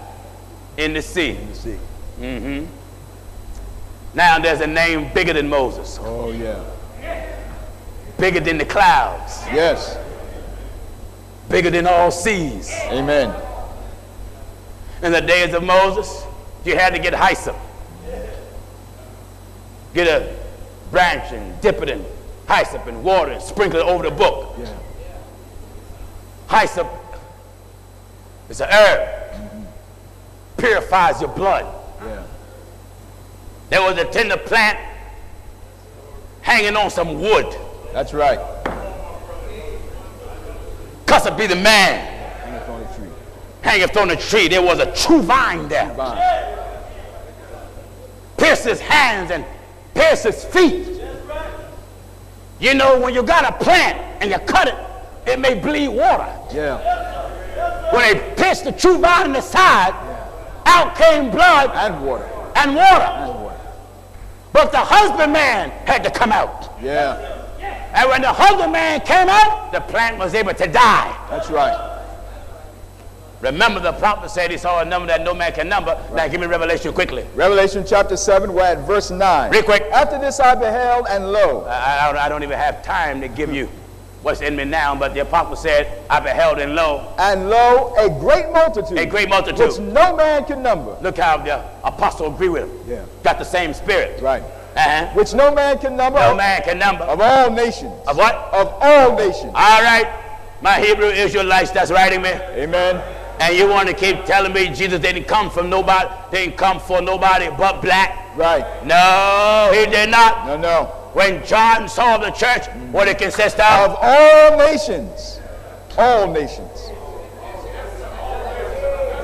in the sea. In the sea. Now there's a name bigger than Moses. Oh, yeah. Bigger than the clouds. Yes. Bigger than all seas. Amen. In the days of Moses, you had to get hyssop. Get a branch and dip it in hyssop and water and sprinkle it over the book. Yeah. Hyssop is an herb. Purifies your blood. Yeah. There was a tender plant hanging on some wood. That's right. Cussed be the man Hangeth on a tree. hangeth on a tree. There was a true vine there. Vine. Pierce his hands and pierce his feet. You know, when you got a plant and you cut it, it may bleed water. Yeah. When they pierced the true vine in the side, out came blood And water. and water. And water. But the husbandman had to come out. Yeah. And when the husbandman came out, the plant was able to die. That's right. Remember, the prophet said he saw a number that no man can number. Right. Now give me Revelation quickly. Revelation chapter 7, we're at verse 9. Real quick. After this I beheld, and lo. I don't even have time to give you what's in me now, but the apostle said, I beheld, and lo. And lo, a great multitude. A great multitude. Which no man can number. Look how the apostle agree with him. Yeah. Got the same spirit. Right. Uh-huh. Which no man can number. No man can number. Of all nations. Of what? Of all nations. All right. My Hebrew Israelites that's writing me. Amen. And you want to keep telling me Jesus didn't come from nobody, didn't come for nobody but black? Right. No, he did not. No. When John saw the church, what it consists of? Of all nations. All nations.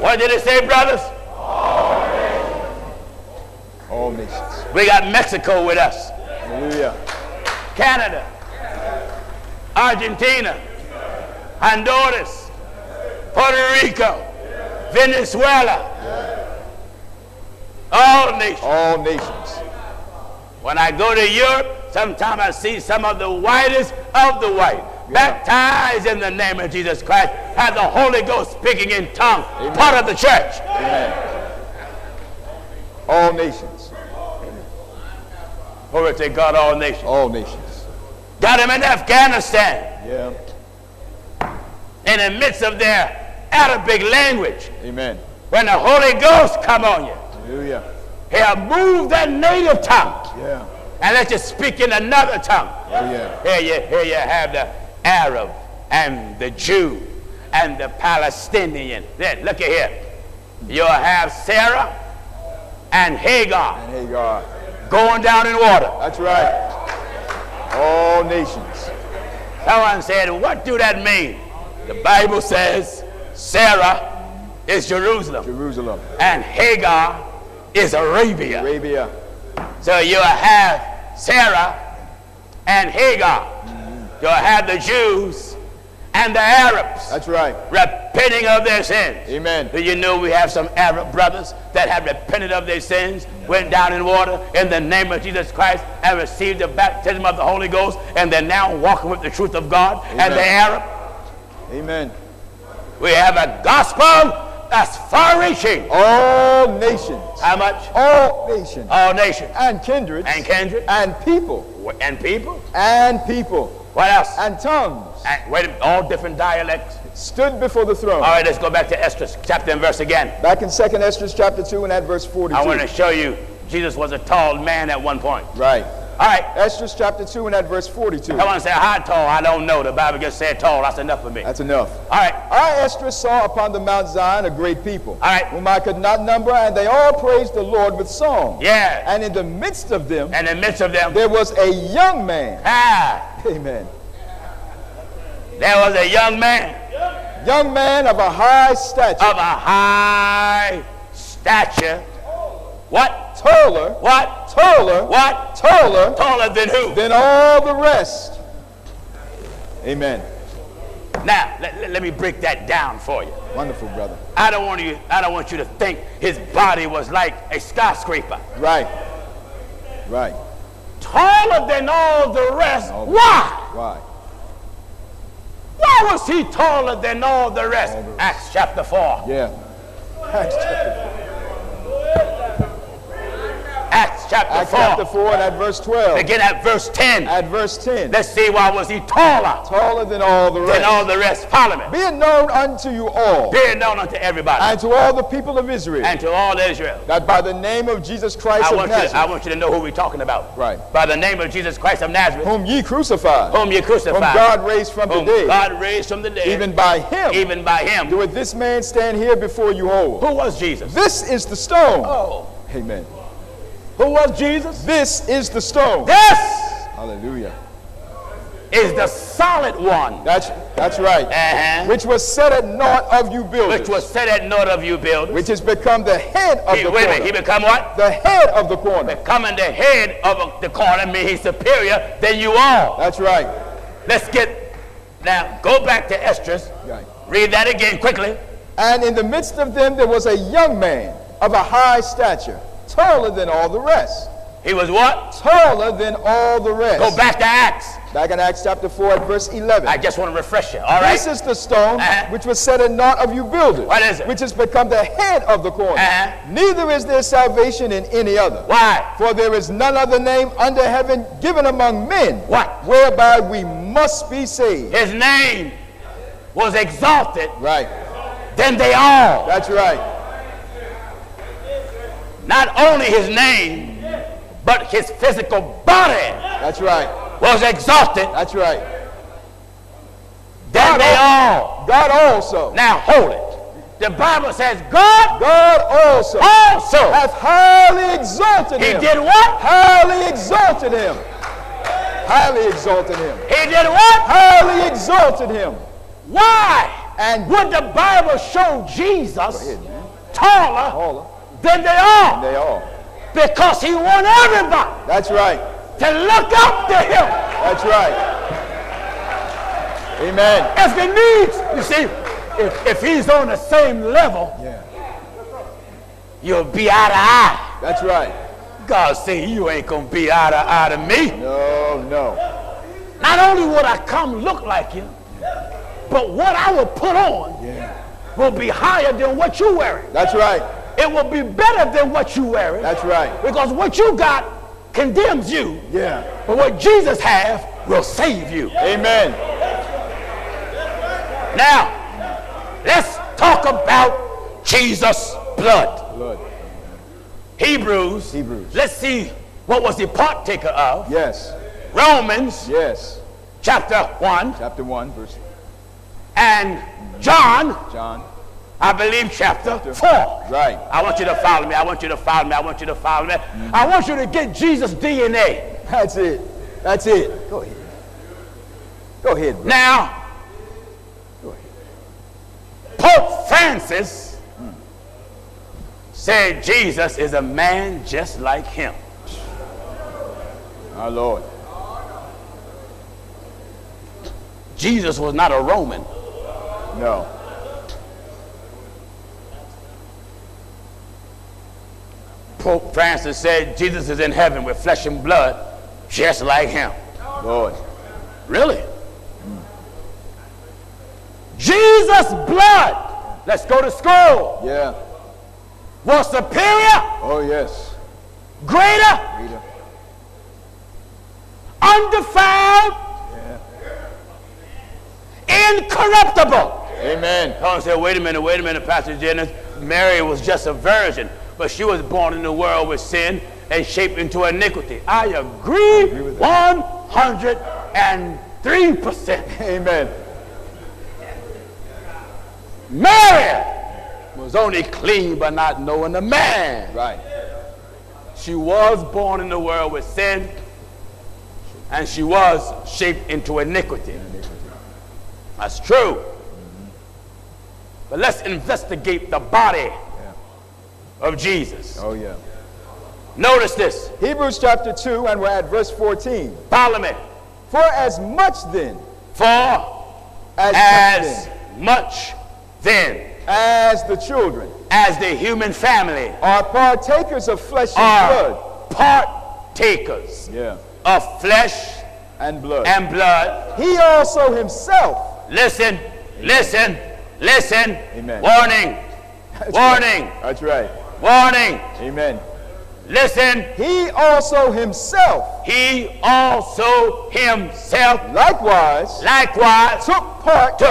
What did it say, brothers? All nations. All nations. We got Mexico with us. Hallelujah. Canada. Argentina. Honduras. Puerto Rico. Venezuela. All nations. All nations. When I go to Europe, sometimes I see some of the whitest of the white, baptized in the name of Jesus Christ, have the Holy Ghost speaking in tongues, part of the church. Amen. All nations. Glory to God, all nations. All nations. Got him in Afghanistan. Yeah. In the midst of their Arabic language. Amen. When the Holy Ghost come on you. Hallelujah. He'll move that native tongue. Yeah. And let you speak in another tongue. Oh, yeah. Here you have the Arab and the Jew and the Palestinian. Then look at here. You'll have Sarah and Hagar. And Hagar. Going down in water. That's right. All nations. Someone said, what do that mean? The Bible says Sarah is Jerusalem. Jerusalem. And Hagar is Arabia. Arabia. So you'll have Sarah and Hagar. You'll have the Jews and the Arabs. That's right. Repenting of their sins. Amen. Do you know we have some Arab brothers that have repented of their sins, went down in water in the name of Jesus Christ and received the baptism of the Holy Ghost, and they're now walking with the truth of God. Amen. And the Arab. Amen. We have a gospel that's far-reaching. All nations. How much? All nations. All nations. And kindreds. And kindred. And people. And people. And people. What else? And tongues. And wait a minute, all different dialects. Stood before the throne. All right, let's go back to Esther chapter and verse again. Back in 2nd Esther chapter 2 and at verse 42. I want to show you Jesus was a tall man at one point. Right. All right. Esther chapter 2 and at verse 42. I want to say how tall, I don't know. The Bible just said tall. That's enough for me. That's enough. All right. I, Esther, saw upon the Mount Zion a great people. All right. Whom I could not number, and they all praised the Lord with song. Yeah. And in the midst of them, there was a young man. Ah. Amen. There was a young man. Young man of a high stature. Of a high stature. What? Taller. What? Taller. What? Taller. Taller than who? Than all the rest. Amen. Now, let me break that down for you. Wonderful, brother. I don't want you to think his body was like a skyscraper. Right. Right. Taller than all the rest. Why? Why was he taller than all the rest? Acts chapter 4. Yeah. Acts chapter 4. Acts chapter 4. Chapter 4 and at verse 12. Begin at verse 10. At verse 10. Let's see, why was he taller? Taller than all the rest. Than all the rest. Follow me. Be it known unto you all. Be it known unto everybody. And to all the people of Israel. And to all Israel. That by the name of Jesus Christ of Nazareth. I want you to know who we're talking about. Right. By the name of Jesus Christ of Nazareth. Whom ye crucified. Whom ye crucified. Whom God raised from the dead. God raised from the dead. Even by him. Even by him. Doeth this man stand here before you whole. Who was Jesus? This is the stone. Oh. Amen. Who was Jesus? This is the stone. This. Hallelujah. Is the solid one. That's right. Which was set at naught of you builders. Which was set at naught of you builders. Which has become the head of the corner. Wait a minute, he become what? The head of the corner. Becoming the head of the corner means he's superior than you all. That's right. Let's now go back to Esdras. Right. Read that again quickly. And in the midst of them there was a young man of a high stature, taller than all the rest. He was what? Taller than all the rest. Go back to Acts. Back in Acts chapter 4 at verse 11. I just want to refresh you. All right. This is the stone which was set at naught of you builders. What is it? Which has become the head of the corner. Neither is there salvation in any other. Why? For there is none other name under heaven given among men. What? Whereby we must be saved. His name was exalted. Right. Then they all. That's right. Not only his name, but his physical body That's right. was exalted. That's right. Then they all. God also. Now hold it. The Bible says God also hath highly exalted him. He did what? Highly exalted him. Highly exalted him. He did what? Highly exalted him. Why? And would the Bible show Jesus taller than they are? They are. Because he want everybody. That's right. To look up to him. That's right. Amen. As the needs. You see, if he's on the same level, you'll be eye to eye. That's right. God say you ain't gonna be eye to eye to me. No, no. Not only would I come look like you, but what I will put on will be higher than what you're wearing. That's right. It will be better than what you're wearing. That's right. Because what you got condemns you. Yeah. But what Jesus has will save you. Amen. Now, let's talk about Jesus' blood. Hebrews. Let's see what was he partaker of. Yes. Romans. Yes. Chapter 1. Chapter 1, verse. And John. I believe chapter 4. Right. I want you to follow me. I want you to follow me. I want you to follow me. I want you to get Jesus' DNA. That's it. That's it. Go ahead. Go ahead, bro. Now, Pope Francis said Jesus is a man just like him. Our Lord. Jesus was not a Roman. No. Pope Francis said Jesus is in heaven with flesh and blood just like him. Lord. Really? Jesus' blood, let's go to school. Yeah. Was superior. Oh, yes. Greater. Undefiled. Incorruptible. Amen. Someone said, wait a minute, Pastor Jennings. Mary was just a virgin, but she was born in the world with sin and shaped into iniquity. I agree 103%. Amen. Mary was only clean but not knowing the man. Right. She was born in the world with sin, and she was shaped into iniquity. That's true. But let's investigate the body of Jesus. Oh, yeah. Notice this. Hebrews chapter 2, and we're at verse 14. Follow me. For as much then as much then as the children as the human family are partakers of flesh and blood. Partakers of flesh and blood. He also himself. Listen. Amen. Warning. That's right. Warning. Amen. Listen. He also himself. Likewise. Took part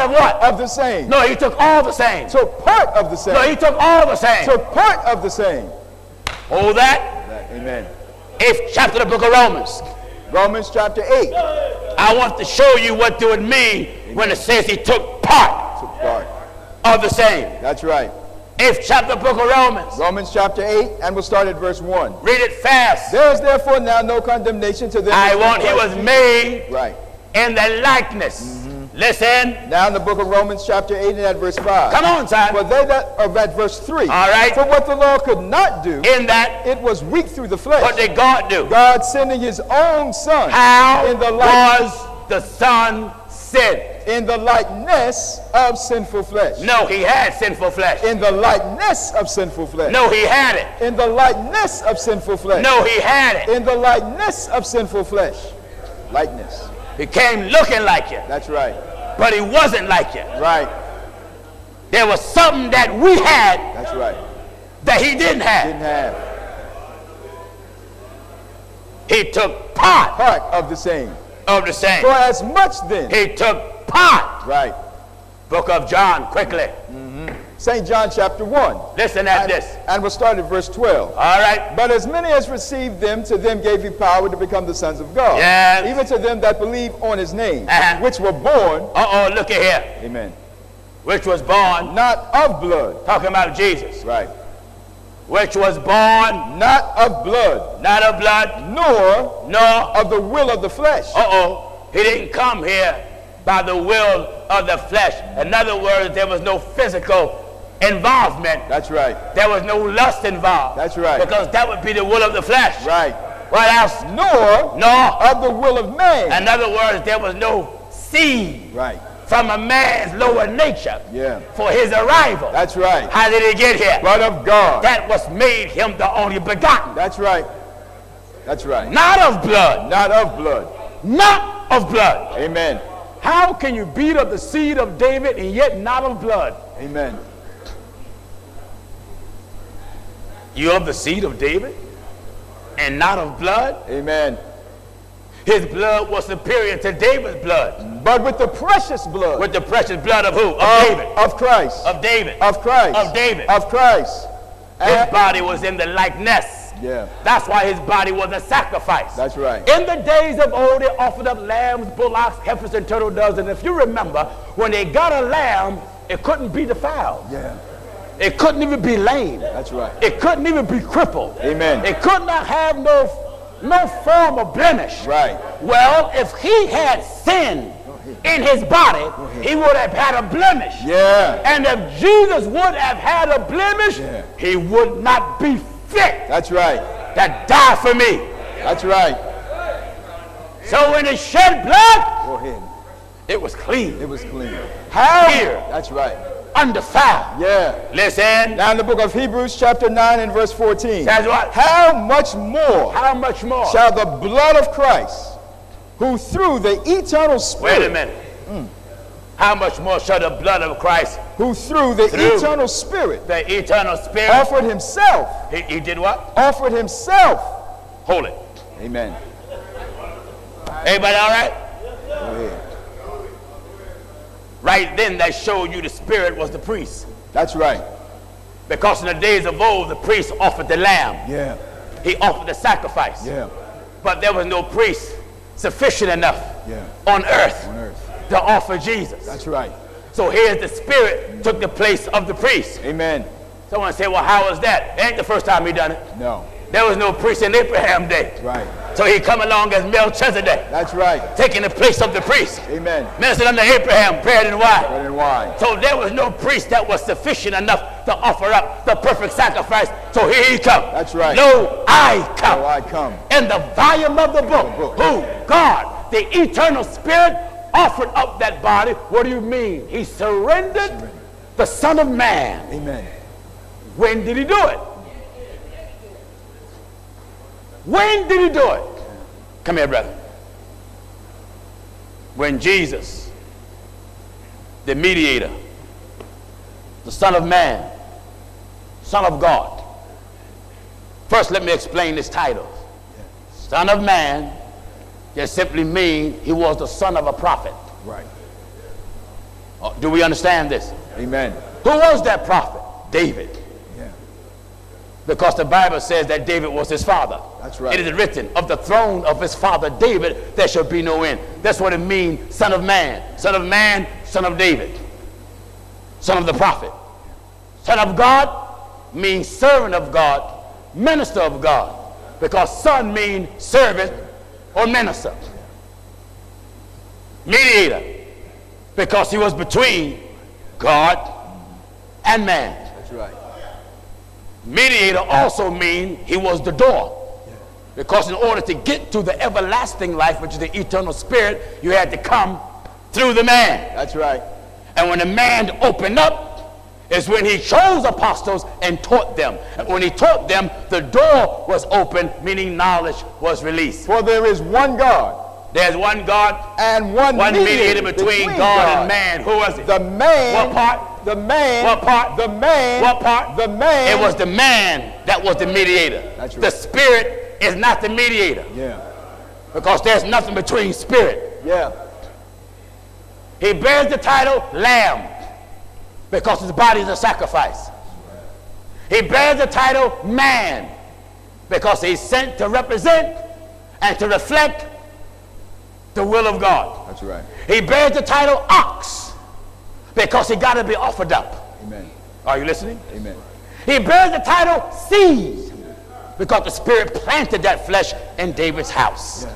of what? Of the same. No, he took all the same. Took part of the same. No, he took all the same. Took part of the same. Hold that. Amen. 8th chapter of the book of Romans. Romans chapter 8. I want to show you what do it mean when it says he took part of the same. That's right. 8th chapter of the book of Romans. Romans chapter 8, and we'll start at verse 1. Read it fast. There is therefore now no condemnation to them. He was made right in the likeness. Listen. Now in the book of Romans chapter 8 and at verse 5. Come on, son. For they that are at verse 3. All right. For what the law could not do. In that. It was weak through the flesh. What did God do? God sending his own son. How in the was the son sent? In the likeness of sinful flesh. No, he had sinful flesh. In the likeness of sinful flesh. No, he had it. In the likeness of sinful flesh. No, he had it. In the likeness of sinful flesh. Likeness. He came looking like you, That's right. but he wasn't like you. Right. There was something that we had That's right. that he didn't have. Didn't have He took part part of the same. of the same. For as much then. He took part. Right. Book of John, quickly. St. John chapter 1. Listen at this. And we'll start at verse 12. All right. But as many as received them, to them gave he power to become the sons of God. Yes. Even to them that believe on his name, Uh-huh. which were born, Uh-oh, look at here. amen, Which was born, not of blood. talking about Jesus. Right. Which was born, Not of blood, not of blood, nor nor, of the will of the flesh. uh-oh, he didn't come here by the will of the flesh. In other words, there was no physical involvement. That's right. There was no lust involved. That's right. Because that would be the will of the flesh. Right. What else? Nor Nor, of the will of man. in other words, there was no seed Right. from a man's lower nature Yeah. for his arrival. That's right. How did he get here? But of God. That was made him the only begotten. That's right. That's right. Not of blood. Not of blood. Not of blood. Amen. How can you be of the seed of David and yet not of blood? Amen. You're of the seed of David and not of blood? Amen. His blood was superior to David's blood. But with the precious blood. With the precious blood of who? Of David. Of Christ. Of David. Of Christ. Of David. Of Christ. His body was in the likeness. Yeah. That's why his body was a sacrifice. That's right. In the days of old, they offered up lambs, bullocks, heifers, and turtle doves. And if you remember, when they got a lamb, it couldn't be defiled. Yeah. It couldn't even be lame. That's right. It couldn't even be crippled. Amen. It could not have no form of blemish. Right. Well, if he had sin in his body, he would have had a blemish. Yeah. And if Jesus would have had a blemish, Yeah. he would not be fit That's right. to die for me. That's right. So when he shed blood, Go ahead. it was clean. It was clean. How? Here, That's right. undefiled. Yeah. Listen. Now in the book of Hebrews chapter 9 and verse 14. Says what? How much more How much more? shall the blood of Christ, who through the eternal Spirit, Wait a minute. How much more shall the blood of Christ, who through the Through. eternal Spirit the eternal Spirit, offered himself, he did what? offered himself. Hold it. Amen. Everybody all right? Go ahead. Right then, that showed you the Spirit was the priest. That's right. Because in the days of old, the priest offered the lamb. Yeah. He offered the sacrifice. Yeah. But there was no priest sufficient enough Yeah. on earth On earth. to offer Jesus. That's right. So here's the Spirit took the place of the priest. Amen. Someone say, well, how was that? It ain't the first time he done it. No. There was no priest in Abraham's day. Right. So he come along as Melchizedek, That's right. taking the place of the priest. Amen. Ministered unto Abraham, bread and wine. Bread and wine. So there was no priest that was sufficient enough to offer up the perfect sacrifice. So here he come. That's right. Lo, I come. So I come. In the volume of the book, who? God, the eternal Spirit, offered up that body. What do you mean? He surrendered the Son of Man. Amen. When did he do it? When did he do it? Come here, brother. When Jesus, the mediator, the Son of Man, Son of God. First, let me explain this title. Son of Man just simply means he was the son of a prophet. Right. Do we understand this? Amen. Who was that prophet? David. Yeah. Because the Bible says that David was his father. That's right. It is written, of the throne of his father David, there shall be no end. That's what it means, son of man. Son of man, son of David. Son of the prophet. Son of God means servant of God, minister of God. Because son means servant or minister. Mediator, because he was between God and man. That's right. Mediator also means he was the door. Because in order to get to the everlasting life, which is the eternal Spirit, you had to come through the man. That's right. And when the man opened up, is when he chose apostles and taught them. And when he taught them, the door was open, meaning knowledge was released. For there is one God. There's one God And one mediator between God and man. Who was it? The man. What part? The man. What part? The man. What part? The man. It was the man that was the mediator. That's right. The spirit is not the mediator. Yeah. Because there's nothing between spirit. Yeah. He bears the title Lamb because his body is a sacrifice. He bears the title Man because he's sent to represent and to reflect the will of God. That's right. He bears the title Ox because he got to be offered up. Amen. Are you listening? Amen. He bears the title Seed because the Spirit planted that flesh in David's house. Yeah.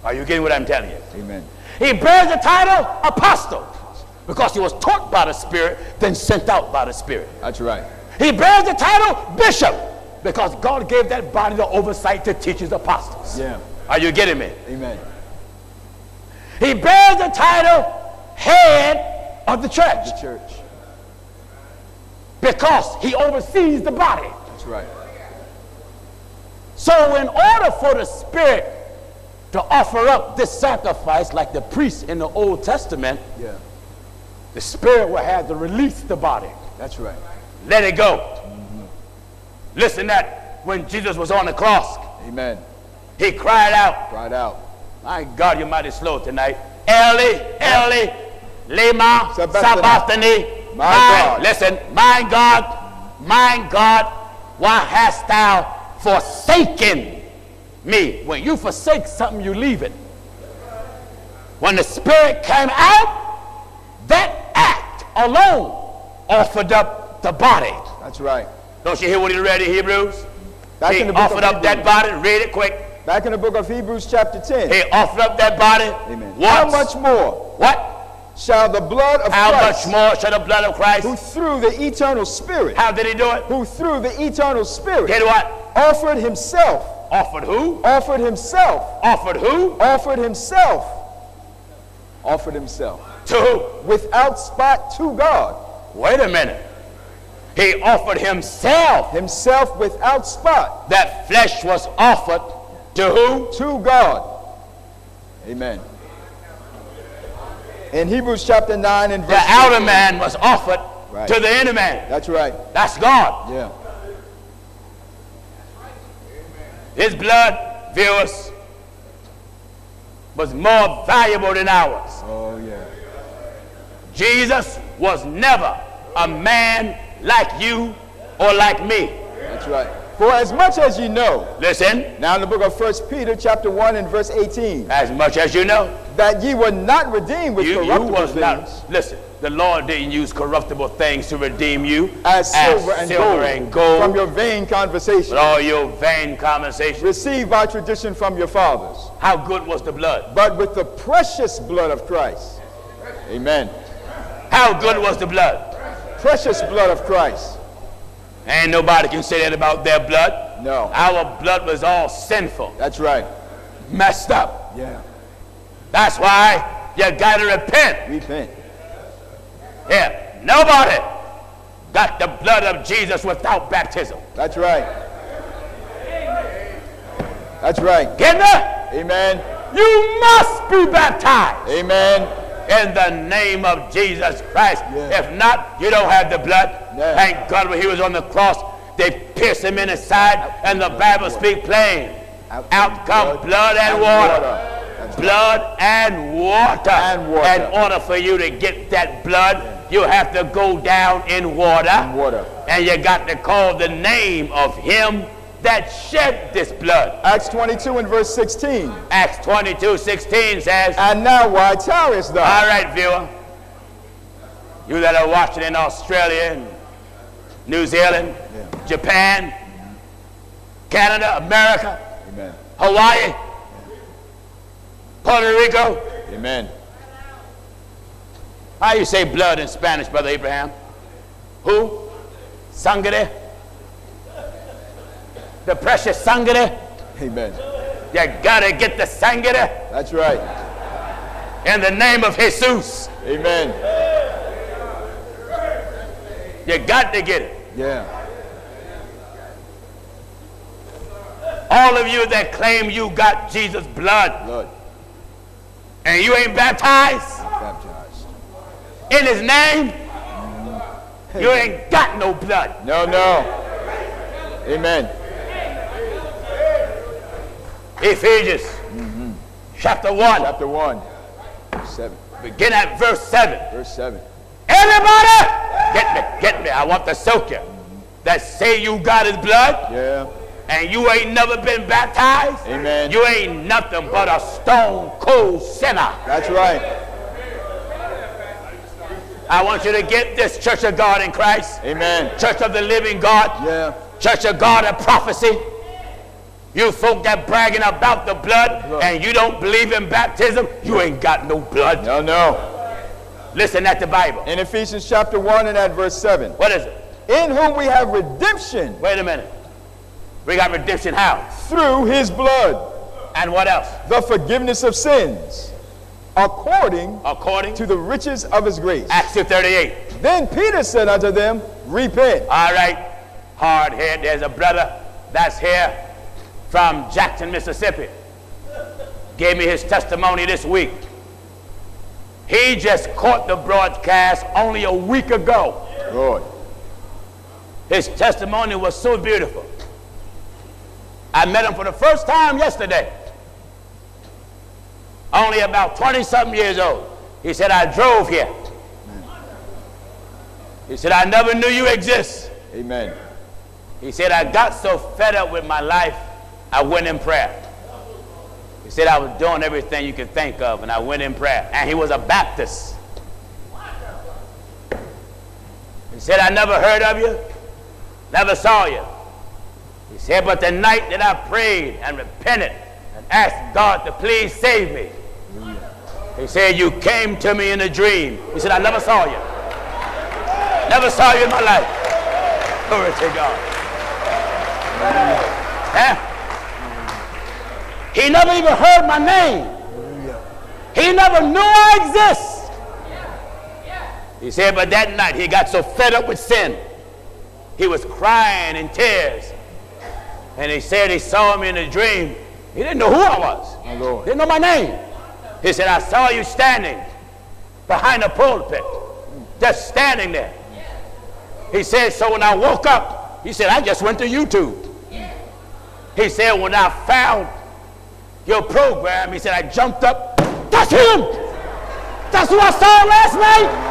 Are you getting what I'm telling you? Amen. He bears the title Apostle because he was taught by the Spirit, then sent out by the Spirit. That's right. He bears the title Bishop because God gave that body the oversight to teach his apostles. Yeah. Are you getting me? Amen. He bears the title Head of the church The church. because he oversees the body. That's right. So in order for the Spirit to offer up this sacrifice like the priests in the Old Testament, Yeah. the Spirit will have to release the body. That's right. Let it go. Listen that when Jesus was on the cross, Amen. he cried out, Cried out. my God, you're mighty slow tonight. Eli, Eli, lema sabachthani. My God. Listen, my God, why hast thou forsaken me? When you forsake something, you leave it. When the Spirit came out, that act alone offered up the body. That's right. Don't you hear what he read in Hebrews? Back He in the book offered of up that Hebrews. body. Read it quick. Back in the book of Hebrews chapter 10. He offered up that body. Amen. Once. How much more What? shall the blood of How Christ, much more shall the blood of Christ? who through the eternal Spirit, How did he do it? who through the eternal Spirit Did what? offered himself, Offered who? offered himself, Offered who? offered himself, offered himself, To who? without spot to God, Wait a minute. He offered himself. himself without spot That flesh was offered to who? to God. Amen. In Hebrews chapter 9 and verse The outer 15. man was offered Right. to the inner man. That's right. That's God. Yeah. His blood, viewers, was more valuable than ours. Oh yeah. Jesus was never a man like you or like me. That's right. For as much as you know, Listen, now in the book of 1 Peter chapter 1 and verse 18, as much as you know, that ye were not redeemed with you corruptible was things, not. Listen, the Lord didn't use corruptible things to redeem you as silver and gold from your vain conversation, with all your vain conversation. received by tradition from your fathers, How good was the blood? but with the precious blood of Christ. Amen. How good was the blood? Precious blood of Christ. Ain't nobody can say that about their blood. No. Our blood was all sinful, That's right. messed up. Yeah. That's why you got to repent. Repent. Yeah, nobody got the blood of Jesus without baptism. That's right. That's right. Get that? Amen. You must be baptized Amen. in the name of Jesus Christ. Yeah. If not, you don't have the blood. Yeah. Thank God when he was on the cross, they pierced him in his side, and the Bible speaks plain. Out come blood and water. That's right. Blood and water. And water. In order for you to get that blood, you have to go down in water. And water. And you got to call the name of him that shed this blood. Acts 22 and verse 16. Acts 22:16 says, And now why tarriest thou? all right, viewer, you that are watching in Australia and New Zealand, Japan, Canada, America, Amen. Hawaii, Puerto Rico. Amen. How you say blood in Spanish, Brother Abraham? Who? Sangre? The precious sangre? Amen. You gotta get the sangre. That's right. In the name of Jesus. Amen. You got to get it. Yeah. All of you that claim you got Jesus' blood Blood. and you ain't baptized Baptized. in his name, you ain't got no blood. No, no. Amen. Ephesians chapter 1, Chapter 1, 7. begin at verse 7. Verse 7. Everybody, get me. I want to soak you. That say you got his blood Yeah. and you ain't never been baptized. Amen. You ain't nothing but a stone cold sinner. That's right. I want you to get this, Church of God in Christ. Amen. Church of the living God. Yeah. Church of God of prophecy. You folk that bragging about the blood and you don't believe in baptism, you ain't got no blood. No, no. Listen at the Bible. In Ephesians chapter 1 and at verse 7. What is it? In whom we have redemption Wait a minute. We got redemption how? through his blood, And what else? the forgiveness of sins, according According to the riches of his grace. Acts 2:38. Then Peter said unto them, repent. All right. Hard head. There's a brother that's here from Jackson, Mississippi. Gave me his testimony this week. He just caught the broadcast only a week ago. Lord. His testimony was so beautiful. I met him for the first time yesterday. Only about 20-something years old. He said, I drove here. He said, I never knew you exist. Amen. He said, I got so fed up with my life, I went in prayer. He said, I was doing everything you could think of, and I went in prayer. And he was a Baptist. He said, I never heard of you, never saw you. He said, but the night that I prayed and repented and asked God to please save me, he said, you came to me in a dream. He said, I never saw you. Never saw you in my life. Glory to God. Huh? He never even heard my name. He never knew I exist. He said, but that night he got so fed up with sin. He was crying in tears. And he said he saw me in a dream. He didn't know who I was. My Lord. Didn't know my name. He said, I saw you standing behind the pulpit. Just standing there. He said, so when I woke up, he said, I just went to YouTube. He said, when I found your program, he said, I jumped up. That's him! That's who I saw last night!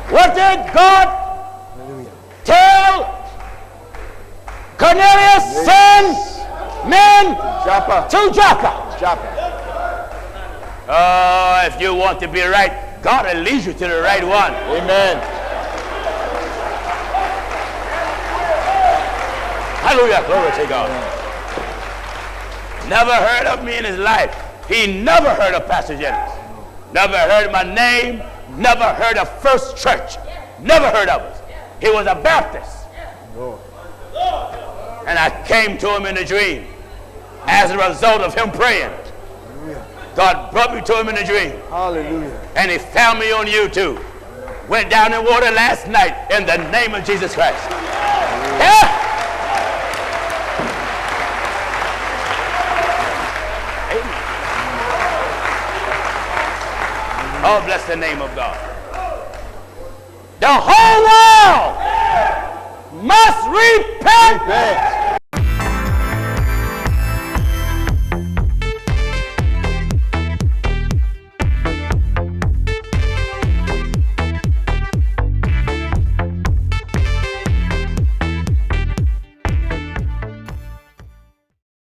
What did God tell Cornelius? Send men Joppa. to Joppa. Joppa. Oh, if you want to be right, God will lead you to the right one. Amen. Hallelujah. Glory to God. Never heard of me in his life. He never heard of Pastor Jennings. Never heard my name. Never heard of First Church. Never heard of us. He was a Baptist. And I came to him in a dream as a result of him praying. God brought me to him in a dream. Hallelujah. And he found me on YouTube. Went down in water last night in the name of Jesus Christ. Yeah. Amen. Oh, bless the name of God. The whole world must repent. Repent.